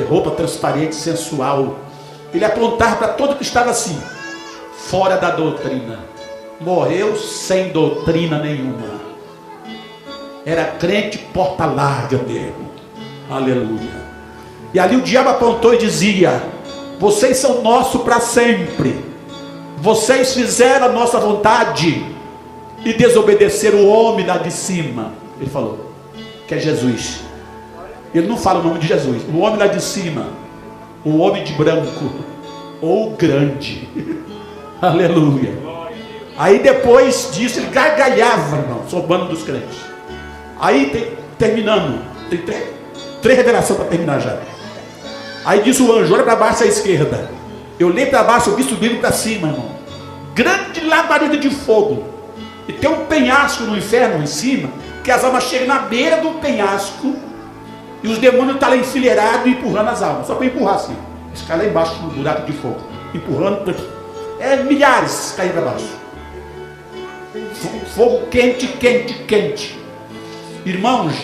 roupa transparente, sensual. Ele apontava para todo que estava assim, fora da doutrina. Morreu sem doutrina nenhuma. Era crente porta larga mesmo. Aleluia. E ali o diabo apontou e dizia: vocês são nossos para sempre. Vocês fizeram a nossa vontade e desobedeceram o homem lá de cima. Ele falou que é Jesus. Ele não fala o nome de Jesus. O homem lá de cima, o homem de branco, ou grande. Aleluia. Aí depois disso ele gargalhava, irmão, sobrando dos crentes. Aí terminando, tem 3 revelações para terminar já. Aí disse o anjo: olha para baixo à esquerda. Eu olhei para baixo, eu vi subindo para cima, irmão, grande labareda de fogo. E tem um penhasco no inferno em cima, que as almas chegam na beira do penhasco, e os demônios estão lá enfileirados, empurrando as almas, só para empurrar assim. Eles caem lá embaixo no buraco de fogo, empurrando, milhares caem para baixo. Fogo quente, quente, quente. Irmãos,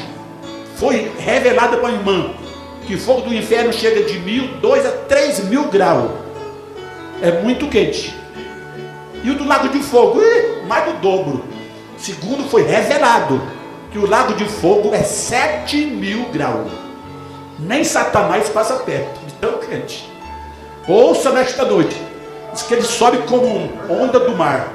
foi revelado para a irmã que o fogo do inferno chega de 1.000, 2.000 a 3.000 graus. É muito quente. E o do lago de fogo, mais do dobro. Segundo foi revelado que o lago de fogo é 7.000 graus. Nem Satanás passa perto, de tão quente. Ouça nesta noite, diz que ele sobe como onda do mar,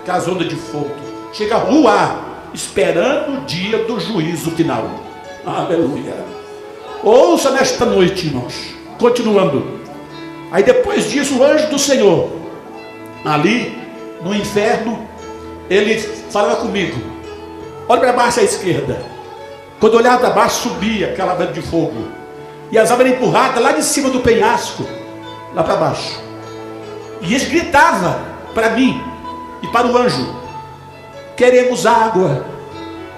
que é as ondas de fogo. Chega a voar, esperando o dia do juízo final. Aleluia. Ouça nesta noite, irmãos. Continuando. Aí depois disso, o anjo do Senhor, ali no inferno, ele falava comigo: olha para baixo à esquerda. Quando eu olhava para baixo, subia aquela vela de fogo, e as almas eram empurradas lá de cima do penhasco, lá para baixo. E eles gritavam para mim e para o anjo: queremos água,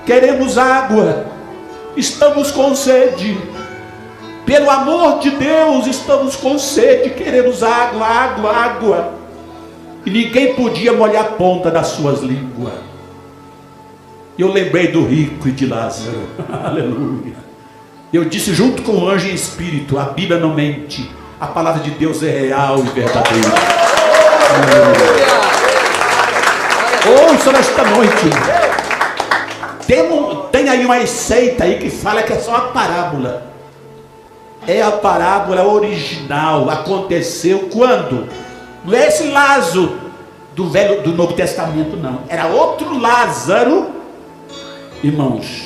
queremos água, estamos com sede, pelo amor de Deus, estamos com sede, queremos água, água, água. E ninguém podia molhar a ponta das suas línguas. Eu lembrei do rico e de Lázaro. Aleluia. Eu disse junto com o anjo em espírito: a Bíblia não mente. A palavra de Deus é real e verdadeira. Ouça nesta noite. Tem aí uma seita aí que fala que é só uma parábola. É a parábola original. Aconteceu quando? Não é esse Lázaro do Novo Testamento, não. Era outro Lázaro, irmãos,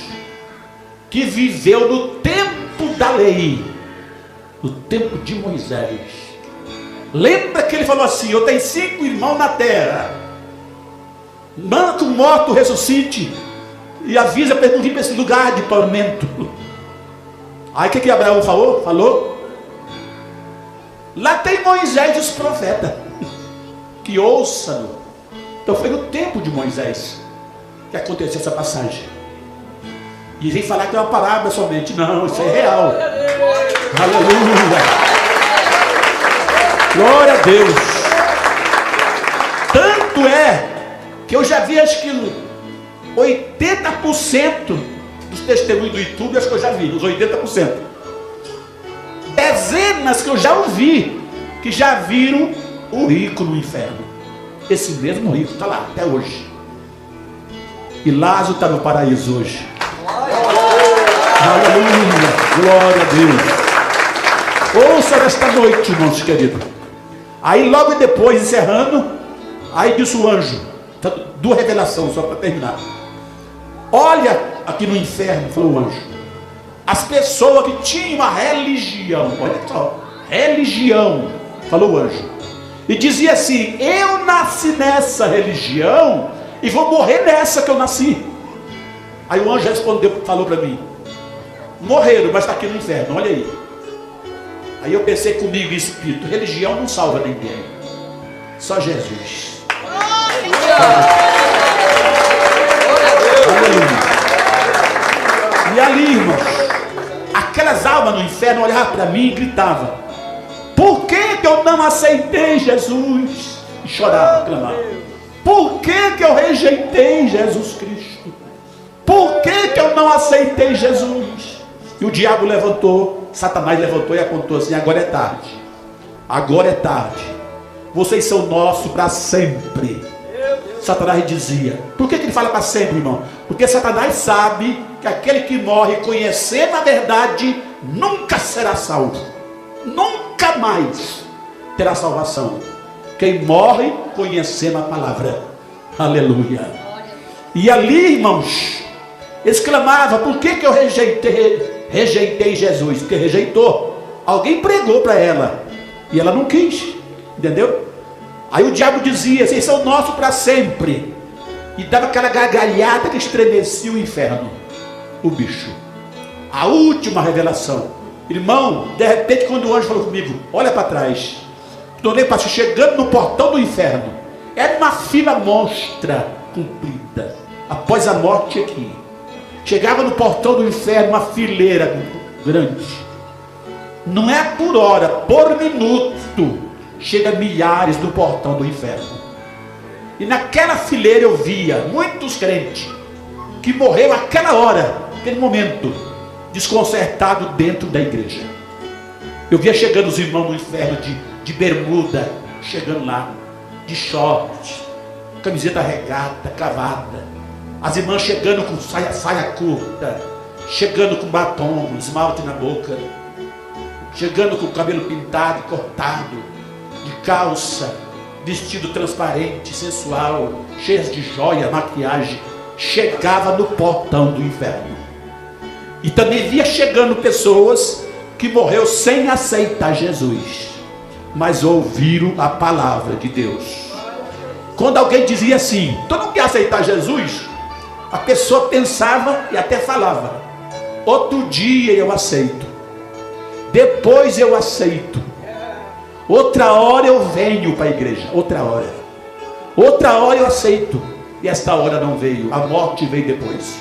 que viveu no tempo da lei, no tempo de Moisés. Lembra que ele falou assim: eu tenho 5 irmãos na terra, manda que o morto ressuscite e avisa para ele não vir para esse lugar de tormento. Aí o que Abraão falou? Lá tem Moisés e os profetas, que ouçam. Então foi no tempo de Moisés que aconteceu essa passagem. E vem falar que é uma parábola somente. Não, isso é real. Aleluia. Glória a Deus. Tanto é que eu já vi, acho que 80% dos testemunhos do YouTube, acho que eu já vi, os 80%. Dezenas que eu já ouvi, que já viram o rico no inferno. Esse mesmo rico está lá até hoje. E Lázaro está no paraíso hoje. Aleluia, glória a Deus. Ouça nesta noite, irmãos queridos. Aí logo depois, encerrando, aí disse o anjo, duas revelações só para terminar. Olha aqui no inferno, falou o anjo, as pessoas que tinham uma religião, olha só, religião, falou o anjo, e dizia assim: eu nasci nessa religião e vou morrer nessa que eu nasci. Aí o anjo respondeu, falou para mim: morreram, mas está aqui no inferno, olha aí. Aí eu pensei comigo, espírito, religião não salva ninguém, só Jesus. E ali, irmãos, aquelas almas no inferno olhavam para mim e gritavam: por que eu não aceitei Jesus? E choravam, clamavam: por que eu rejeitei Jesus Cristo? Por que eu não aceitei Jesus? E o diabo levantou, Satanás levantou e apontou assim: agora é tarde, agora é tarde, vocês são nossos para sempre. Satanás dizia. Por que ele fala para sempre, irmão? Porque Satanás sabe que aquele que morre conhecendo a verdade nunca será salvo, nunca mais terá salvação. Quem morre conhecendo a palavra. Aleluia. E ali, irmãos, eles clamavam: por que eu rejeitei Jesus? Porque rejeitou. Alguém pregou para ela e ela não quis, entendeu? Aí o diabo dizia: vocês são nossos para sempre. E dava aquela gargalhada que estremecia o inferno, o bicho. A última revelação, irmão, de repente quando o anjo falou comigo: olha para trás, tornei para chegando no portão do inferno. Era uma fila monstra, comprida. Após a morte aqui, chegava no portão do inferno uma fileira grande. Não é por hora, por minuto chega milhares no portão do inferno. E naquela fileira eu via muitos crentes que morreram aquela hora, aquele momento, desconcertado dentro da igreja. Eu via chegando os irmãos no inferno de bermuda, chegando lá, de short, camiseta regata, cavada. As irmãs chegando com saia curta, chegando com batom, esmalte na boca, chegando com o cabelo pintado, cortado, de calça, vestido transparente, sensual, cheias de joia, maquiagem. Chegava no portão do inferno. E também via chegando pessoas que morreu sem aceitar Jesus, mas ouviram a palavra de Deus. Quando alguém dizia assim: tu não quer aceitar Jesus? A pessoa pensava e até falava: outro dia eu aceito, depois eu aceito, outra hora eu venho para a igreja, outra hora eu aceito. E esta hora não veio, a morte veio depois.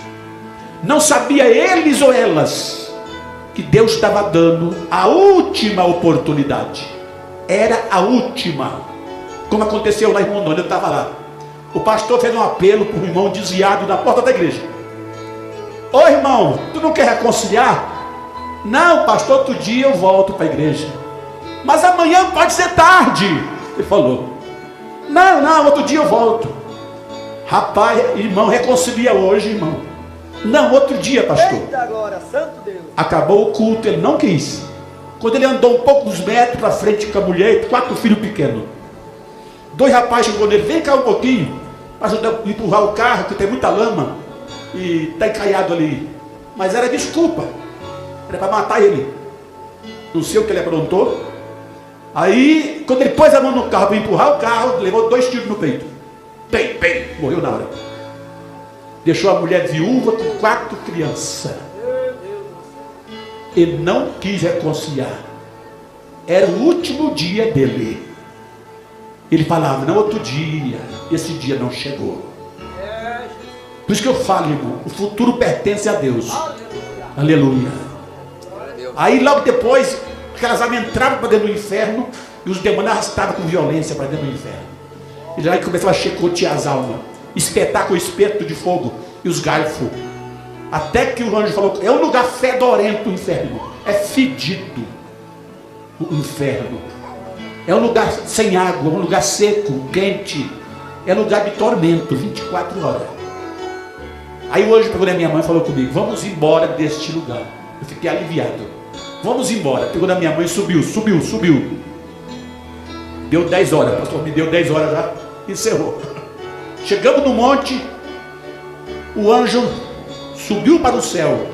Não sabia eles ou elas que Deus estava dando a última oportunidade. Era a última. Como aconteceu lá em Rondônia, eu estava lá. O pastor fez um apelo para o irmão desviado na porta da igreja: ô irmão, tu não quer reconciliar? Não, pastor, outro dia eu volto para a igreja. mas amanhã pode ser tarde. Ele falou: não, outro dia eu volto. Rapaz, irmão, reconcilia hoje, irmão. Não, outro dia, pastor. Eita agora, santo Deus. Acabou o culto, ele não quis. Quando ele andou um poucos metros para frente com a mulher, 4 filhos pequenos. 2 rapazes chegou nele: vem cá um pouquinho, para ajudar a empurrar o carro, que tem muita lama e está encaiado ali. Mas era desculpa, era para matar ele. Não sei o que ele aprontou. Aí, quando ele pôs a mão no carro para empurrar o carro, levou 2 tiros no peito. Bem, morreu na hora. Deixou a mulher viúva com 4 crianças. Ele não quis reconciliar. Era o último dia dele. Ele falava: não, outro dia. Esse dia não chegou. Por isso que eu falo, irmão, o futuro pertence a Deus. Aleluia. Aí logo depois, aquelas almas entravam para dentro do inferno e os demônios arrastavam com violência para dentro do inferno. E aí começava a chicotear as almas, espetar com o espeto de fogo e os garfos. Até que o anjo falou: é um lugar fedorento o inferno, é fedido o inferno. É um lugar sem água, um lugar seco, quente. É lugar de tormento, 24 horas. Aí o anjo pegou na minha mãe e falou comigo: vamos embora deste lugar. Eu fiquei aliviado. Vamos embora. Pegou na minha mãe e subiu. Deu 10 horas, pastor, me deu 10 horas já, encerrou. Chegamos no monte, o anjo subiu para o céu,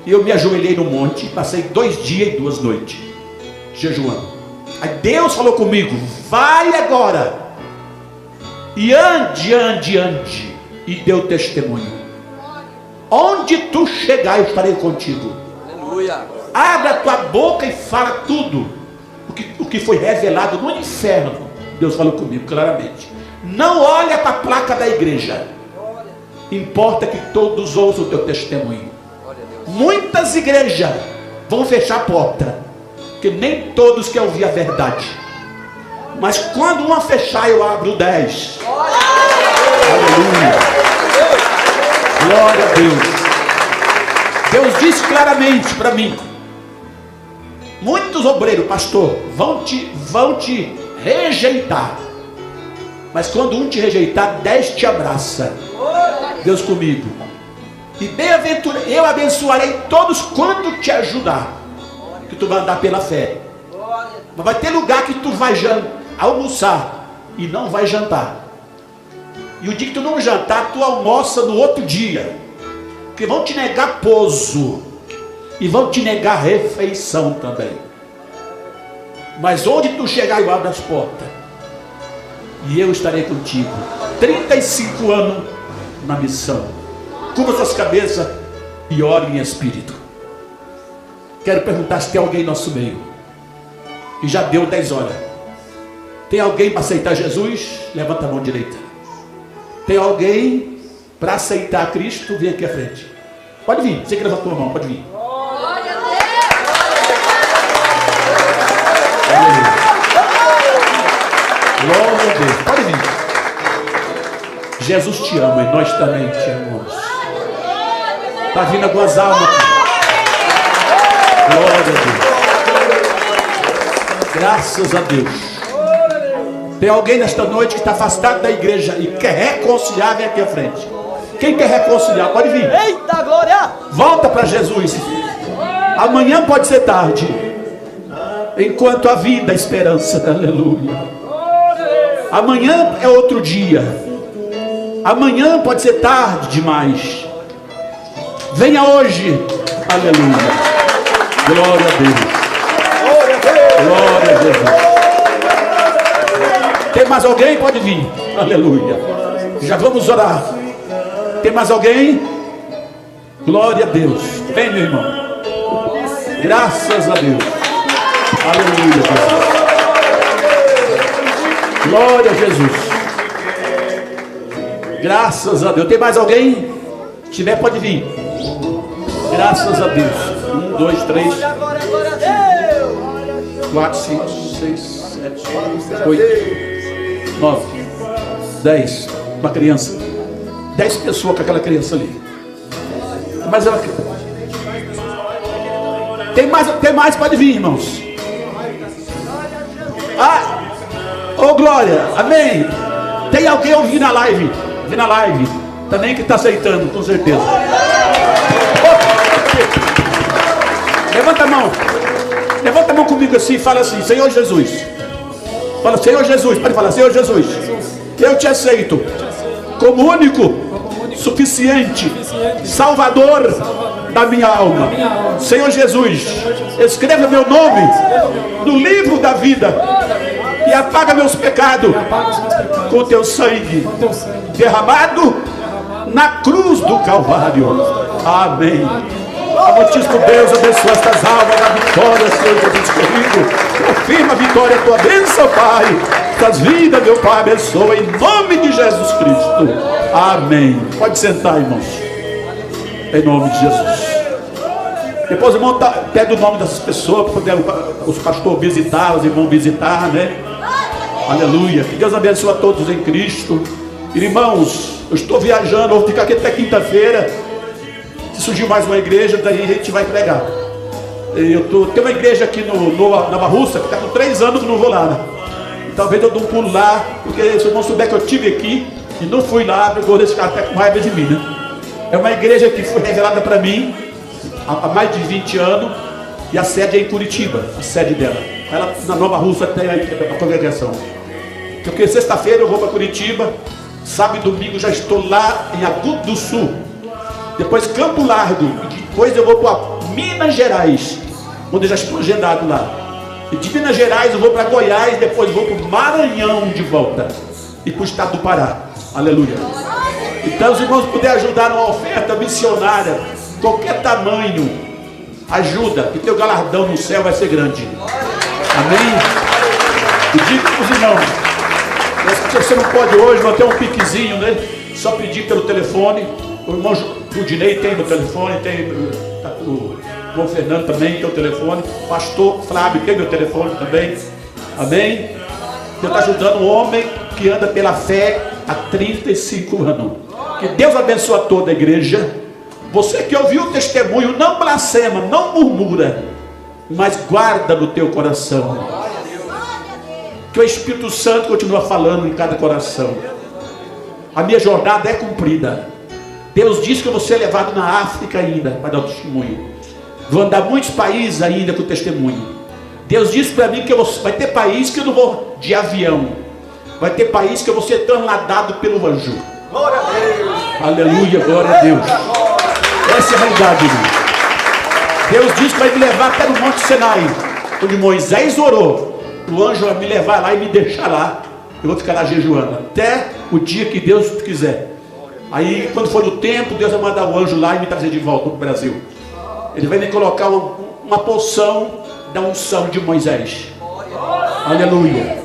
e eu me ajoelhei no monte, passei 2 dias e 2 noites, jejuando. Aí Deus falou comigo: vai agora, e ande, e deu testemunho. Onde tu chegar, eu estarei contigo. Aleluia. Abre a tua boca e fala tudo o que foi revelado no inferno. Deus falou comigo claramente. Não olha para a placa da igreja. Importa que todos ouçam o teu testemunho. Muitas igrejas vão fechar a porta, porque nem todos querem ouvir a verdade. Mas quando uma fechar, eu abro 10. Aleluia. Glória a Deus. Deus disse claramente para mim: muitos obreiros, pastor, vão te rejeitar, mas quando um te rejeitar, 10 te abraça. Deus comigo. E eu abençoarei todos quanto te ajudar, que tu vai andar pela fé. Mas vai ter lugar que tu vai almoçar e não vai jantar. E o dia que tu não jantar, tu almoça no outro dia, porque vão te negar pouso e vão te negar refeição também. Mas onde tu chegar, eu abro as portas e eu estarei contigo. 35 anos na missão. Cubra suas cabeças e ore em espírito. Quero perguntar se tem alguém em nosso meio que já deu 10 horas. Tem alguém para aceitar Jesus? Levanta a mão direita. Tem alguém para aceitar Cristo? Vem aqui à frente. Pode vir, você que levantou a mão, pode vir. Glória a Glória a Deus, pode vir. Jesus te ama e nós também te amamos. Está vindo algumas almas aqui. Glória a Deus. Graças a Deus. Tem alguém nesta noite que está afastado da igreja e quer reconciliar? Vem aqui à frente. Quem quer reconciliar? Pode vir. Eita glória. Volta para Jesus. Amanhã pode ser tarde. Enquanto a vida, a esperança. Aleluia. Amanhã é outro dia. Amanhã pode ser tarde demais. Venha hoje. Aleluia. Glória a Deus. Glória a Jesus. Tem mais alguém? Pode vir. Aleluia. Já vamos orar. Tem mais alguém? Glória a Deus. Vem, meu irmão. Graças a Deus. Aleluia, Jesus. Glória a Jesus. Graças a Deus. Tem mais alguém? Se tiver, pode vir. Graças a Deus. 1, 2, 3, 4, 5, 6, 7, 8, 9, 10. Uma criança. 10 pessoas com aquela criança ali. Mas ela... Tem mais, pode vir, irmãos. Ô glória, amém. Tem alguém ouvindo na live? Vi na live também que está aceitando, com certeza. Levanta a mão. Levanta a mão comigo assim e fala assim: Senhor Jesus. Fala, Senhor Jesus. Pode falar, Senhor Jesus, eu te aceito como único, suficiente, Salvador da minha alma. Senhor Jesus, escreva meu nome no livro da vida e apaga meus pecados com teu sangue derramado na cruz do Calvário. Amém. Abençoe Deus, abençoa estas almas da vitória, Senhor Jesus querido. Confirma a vitória, a tua bênção, Pai. Estas vidas, meu Pai, abençoa em nome de Jesus Cristo. Amém. Pode sentar, irmãos. Em nome de Jesus. Depois o irmão pede o nome dessas pessoas para poder os pastores visitar, os irmãos visitar, né? Aleluia. Que Deus abençoe a todos em Cristo. Irmãos, eu estou viajando, vou ficar aqui até quinta-feira. Se surgir mais uma igreja, daí a gente vai pregar. Tem uma igreja aqui na Nova Russa, que está com 3 anos que não vou lá, né? Talvez eu dou um pulo lá, porque se o irmão souber que eu estive aqui e não fui lá, eu vou deixar até com raiva de mim, né? É uma igreja que foi revelada para mim há mais de 20 anos, e a sede é em Curitiba, a sede dela. Ela na Nova Russa tem a congregação. Porque sexta-feira eu vou para Curitiba, sábado e domingo já estou lá em Agudo do Sul, depois Campo Largo, e depois eu vou para Minas Gerais, onde eu já estou agendado lá. E de Minas Gerais eu vou para Goiás, depois vou para o Maranhão de volta e para o estado do Pará. Aleluia. Então, os irmãos puderem ajudar numa oferta missionária, qualquer tamanho, ajuda, que teu galardão no céu vai ser grande. Amém? E diga para os irmãos, se você não pode hoje, vai ter um piquezinho, né? Só pedir pelo telefone. O irmão Rudinei tem no telefone, tem o irmão Fernando também tem o telefone, o pastor Flávio tem meu telefone também. Amém? Deus está ajudando um homem que anda pela fé há 35 anos. Que Deus abençoe a toda a igreja. Você que ouviu o testemunho, não blasfema, não murmura, mas guarda no teu coração. Que o Espírito Santo continua falando em cada coração. A minha jornada é cumprida. Deus diz que eu vou ser levado na África ainda para dar o testemunho. Vou andar muitos países ainda com o testemunho. Deus disse para mim que vai ter país que eu não vou de avião. Vai ter país que eu vou ser trasladado pelo anjo. Glória a Deus. Aleluia, glória a Deus. Essa é a realidade, irmão. Deus disse que vai me levar até no Monte Sinai, onde Moisés orou. O anjo vai me levar lá e me deixar lá. Eu vou ficar lá jejuando até o dia que Deus quiser. Aí, quando for o tempo, Deus vai mandar o anjo lá e me trazer de volta para o Brasil. Ele vai me colocar uma porção da unção de Moisés. Aleluia.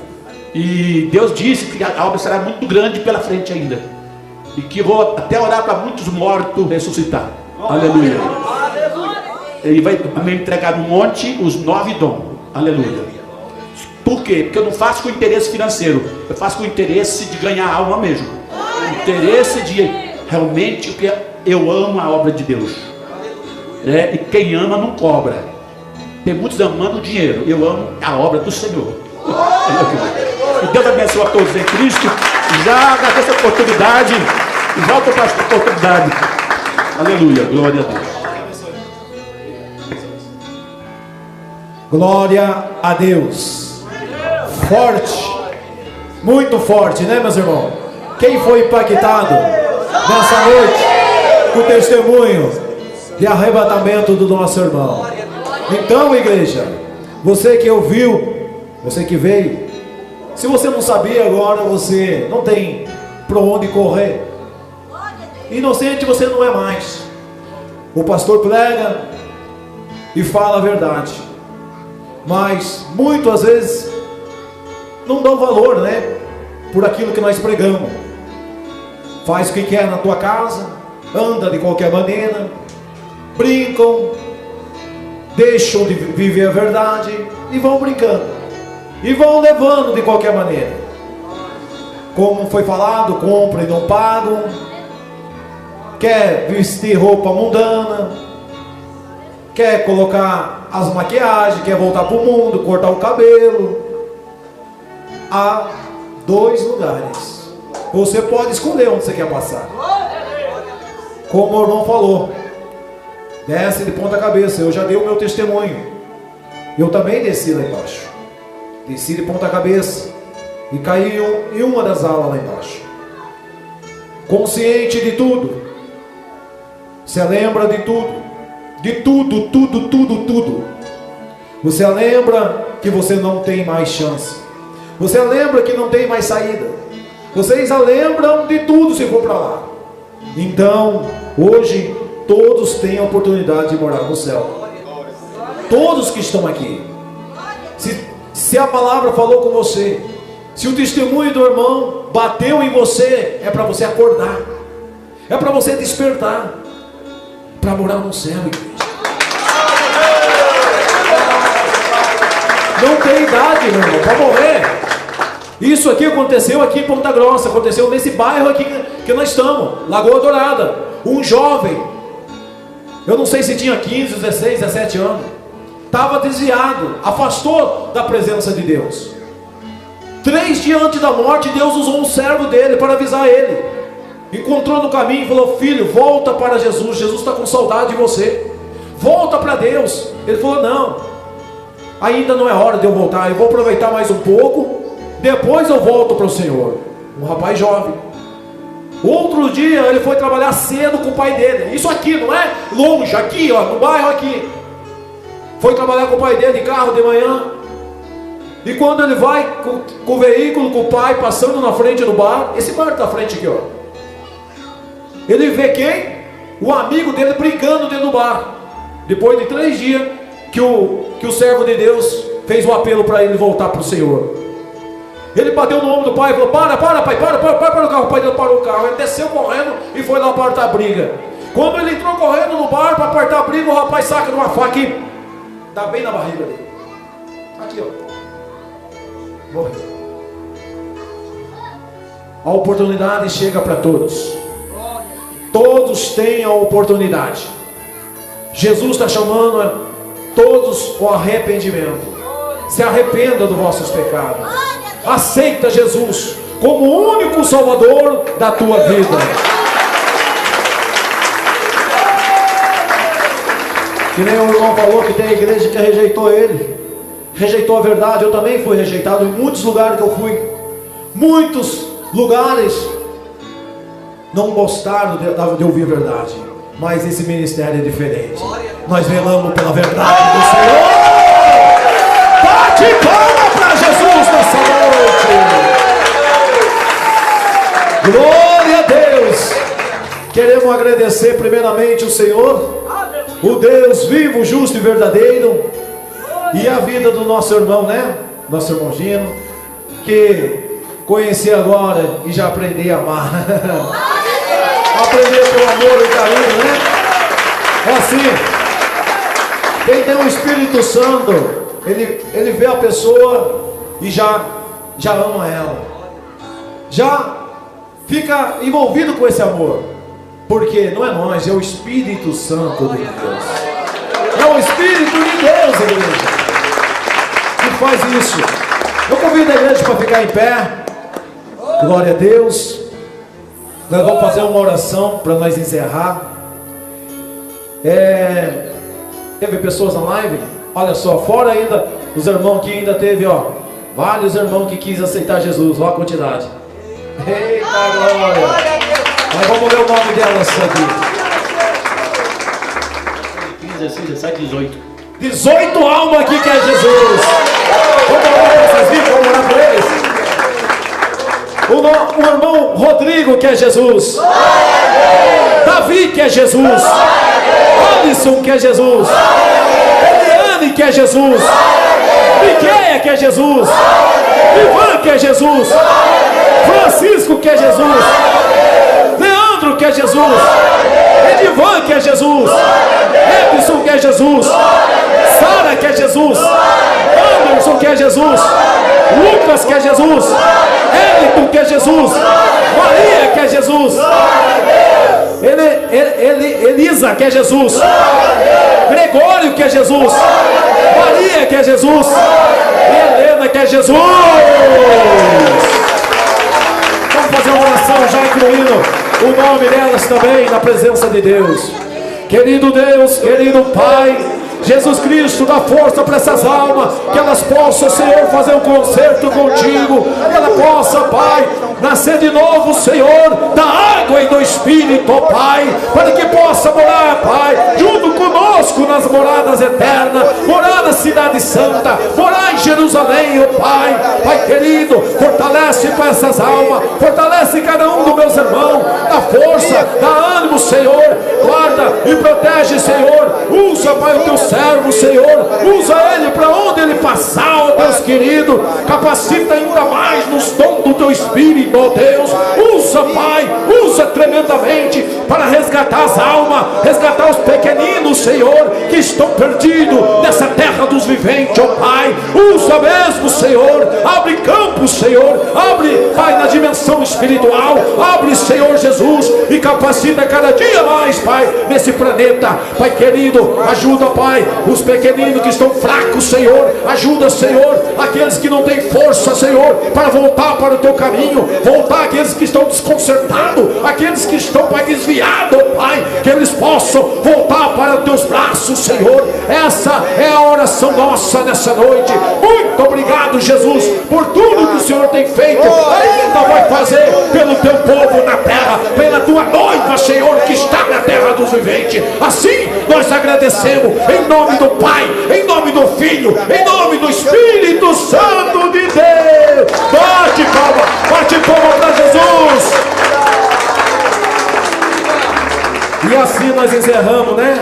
E Deus disse que a obra será muito grande pela frente ainda. E que vou até orar para muitos mortos ressuscitar. Aleluia. Ele vai me entregar no monte os 9 dons. Aleluia. Por quê? Porque eu não faço com interesse financeiro. Eu faço com interesse de ganhar alma mesmo. Interesse de realmente, porque eu amo a obra de Deus. E quem ama não cobra. Tem muitos amando o dinheiro. Eu amo a obra do Senhor. E Deus abençoe a todos em Cristo. Já agradeço a oportunidade e volto para esta oportunidade. Aleluia, glória a Deus. Glória a Deus. Forte, muito forte, né, meus irmãos? Quem foi impactado nessa noite com o testemunho de arrebatamento do nosso irmão? Então, igreja, você que ouviu, você que veio, se você não sabia agora, você não tem para onde correr. Inocente você não é mais. O pastor prega e fala a verdade, mas muitas vezes não dão valor, né, por aquilo que nós pregamos. Faz o que quer na tua casa, anda de qualquer maneira, brincam, deixam de viver a verdade e vão brincando, e vão levando de qualquer maneira. Como foi falado, compram e não pagam, quer vestir roupa mundana, quer colocar as maquiagens, quer voltar para o mundo, cortar o cabelo, há 2 lugares. Você pode escolher onde você quer passar. Como o irmão falou, desce de ponta cabeça. Eu já dei o meu testemunho. Eu também desci lá embaixo. Desci de ponta cabeça e caí em uma das alas lá embaixo. Consciente de tudo. Você lembra de tudo. De tudo, tudo, tudo, tudo. Você lembra que você não tem mais chance. Você lembra que não tem mais saída. Vocês lembram de tudo se for para lá. Então, hoje, todos têm a oportunidade de morar no céu. Todos que estão aqui. Se a palavra falou com você, se o testemunho do irmão bateu em você, é para você acordar. É para você despertar. Para morar no céu, igreja. Não tem idade, meu irmão, para morrer. Isso aqui aconteceu aqui em Ponta Grossa. Aconteceu nesse bairro aqui que nós estamos, Lagoa Dourada. Um jovem, eu não sei se tinha 15, 16, 17 anos, estava desviado, afastou da presença de Deus. 3 dias antes da morte, Deus usou um servo dele para avisar ele. Encontrou no caminho e falou: filho, volta para Jesus. Jesus está com saudade de você. Volta para Deus. Ele falou: não, ainda não é hora de eu voltar. Eu vou aproveitar mais um pouco, depois eu volto para o Senhor. Um rapaz jovem. Outro dia ele foi trabalhar cedo com o pai dele. Isso aqui, não é longe, aqui ó, no bairro aqui. Foi trabalhar com o pai dele de carro de manhã. E quando ele vai com o veículo, com o pai passando na frente do bar, esse bar está à frente aqui ó, ele vê quem? O amigo dele brincando dentro do bar. Depois de 3 dias que o servo de Deus fez o apelo para ele voltar para o Senhor. Ele bateu no ombro do pai e falou: para pai, para o carro. O pai dele parou o carro. Ele desceu correndo e foi lá apartar a briga. Quando ele entrou correndo no bar para apartar a briga, o rapaz saca de uma faca e dá bem na barriga dele. Aqui ó, morreu. A oportunidade chega para todos. Todos têm a oportunidade. Jesus está chamando todos ao arrependimento. Se arrependa dos vossos pecados. Aceita Jesus como o único Salvador da tua vida. Que nem o irmão falou que tem igreja que rejeitou ele, rejeitou a verdade. Eu também fui rejeitado em muitos lugares que eu fui. Muitos lugares não gostaram de ouvir a verdade. Mas esse ministério é diferente. Nós velamos pela verdade do Senhor. Bate palma para Jesus nessa noite. Glória a Deus. Queremos agradecer primeiramente o Senhor, o Deus vivo, justo e verdadeiro, e a vida do nosso irmão, né? Nosso irmão Gino, que conheci agora e já aprendi a amar. Aprender pelo amor e carinho, né? É assim. Quem tem o Espírito Santo, ele vê a pessoa e já ama ela. Já fica envolvido com esse amor. Porque não é nós, é o Espírito Santo de Deus. É o Espírito de Deus, igreja, que faz isso. Eu convido a igreja para ficar em pé. Glória a Deus. Nós vamos fazer uma oração para nós encerrar. Teve pessoas na live? Olha só, fora ainda os irmãos que ainda teve, ó, vários irmãos que quis aceitar Jesus. Olha a quantidade. Eita glória! Nós vamos ver o nome delas aqui. 15, 16, 17, 18. 18 almas aqui que é Jesus. Vamos orar para essas vidas, vamos orar por eles. O irmão Rodrigo que é Jesus. Davi que é Jesus. Alisson que é Jesus. Eliane que é Jesus. Miqueia que é Jesus. Ivan que é Jesus. Francisco que é Jesus. Leandro que é Jesus. Edivan que é Jesus. Edson que é Jesus. Sara que é Jesus. Anderson que é Jesus. Lucas que é Jesus. Elton que é Jesus. Maria que é Jesus. Elisa que é Jesus. Gregório que é Jesus. Maria que é Jesus. E Helena quer Jesus. Vamos fazer uma oração já incluindo o nome delas também na presença de Deus. Querido Deus, querido Pai, Jesus Cristo, dá força para essas almas, que elas possam, Senhor, fazer um concerto contigo, que ela possa, Pai, nascer de novo, Senhor, da água e do Espírito, ó Pai, para que possa morar, Pai, junto conosco nas moradas eternas, morar na cidade santa, morar em Jerusalém, ó Pai. Pai querido, fortalece para essas almas, fortalece cada um dos meus irmãos, dá força, dá ânimo, Senhor, guarda e protege, Senhor, usa, Pai, o teu servo, Senhor, usa ele para onde ele passar, ó Deus querido, capacita ainda mais nos dons do teu Espírito, ó Deus, usa, Pai, usa tremendamente para resgatar as almas, resgatar os pequeninos, Senhor, que estão perdidos nessa terra dos viventes, ó Pai, usa mesmo, Senhor, abre campo, Senhor, abre, Pai, na dimensão espiritual, abre, Senhor Jesus, e capacita cada dia mais, Pai, nesse planeta, Pai querido, ajuda, Pai, os pequeninos que estão fracos, Senhor, ajuda, Senhor, aqueles que não têm força, Senhor, para voltar para o teu caminho, voltar aqueles que estão desconcertados, aqueles que estão, Pai, desviados, Pai, que eles possam voltar para os teus braços, Senhor. Essa é a oração nossa nessa noite. Muito obrigado, Jesus, por tudo que o Senhor tem feito, ainda vai fazer pelo teu povo na terra, pela tua noiva, Senhor, que está na terra dos viventes. Assim nós agradecemos em nome do Pai, em nome do Filho, em nome do Espírito Santo de Deus. Bate palma para Jesus. E assim nós encerramos, né?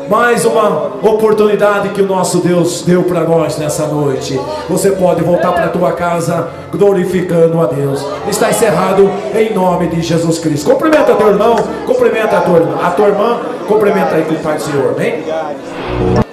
Mais uma oportunidade que o nosso Deus deu para nós nessa noite. Você pode voltar para a tua casa glorificando a Deus. Está encerrado em nome de Jesus Cristo. Cumprimenta teu irmão, cumprimenta a tua irmã, cumprimenta aí com o Pai do Senhor, amém?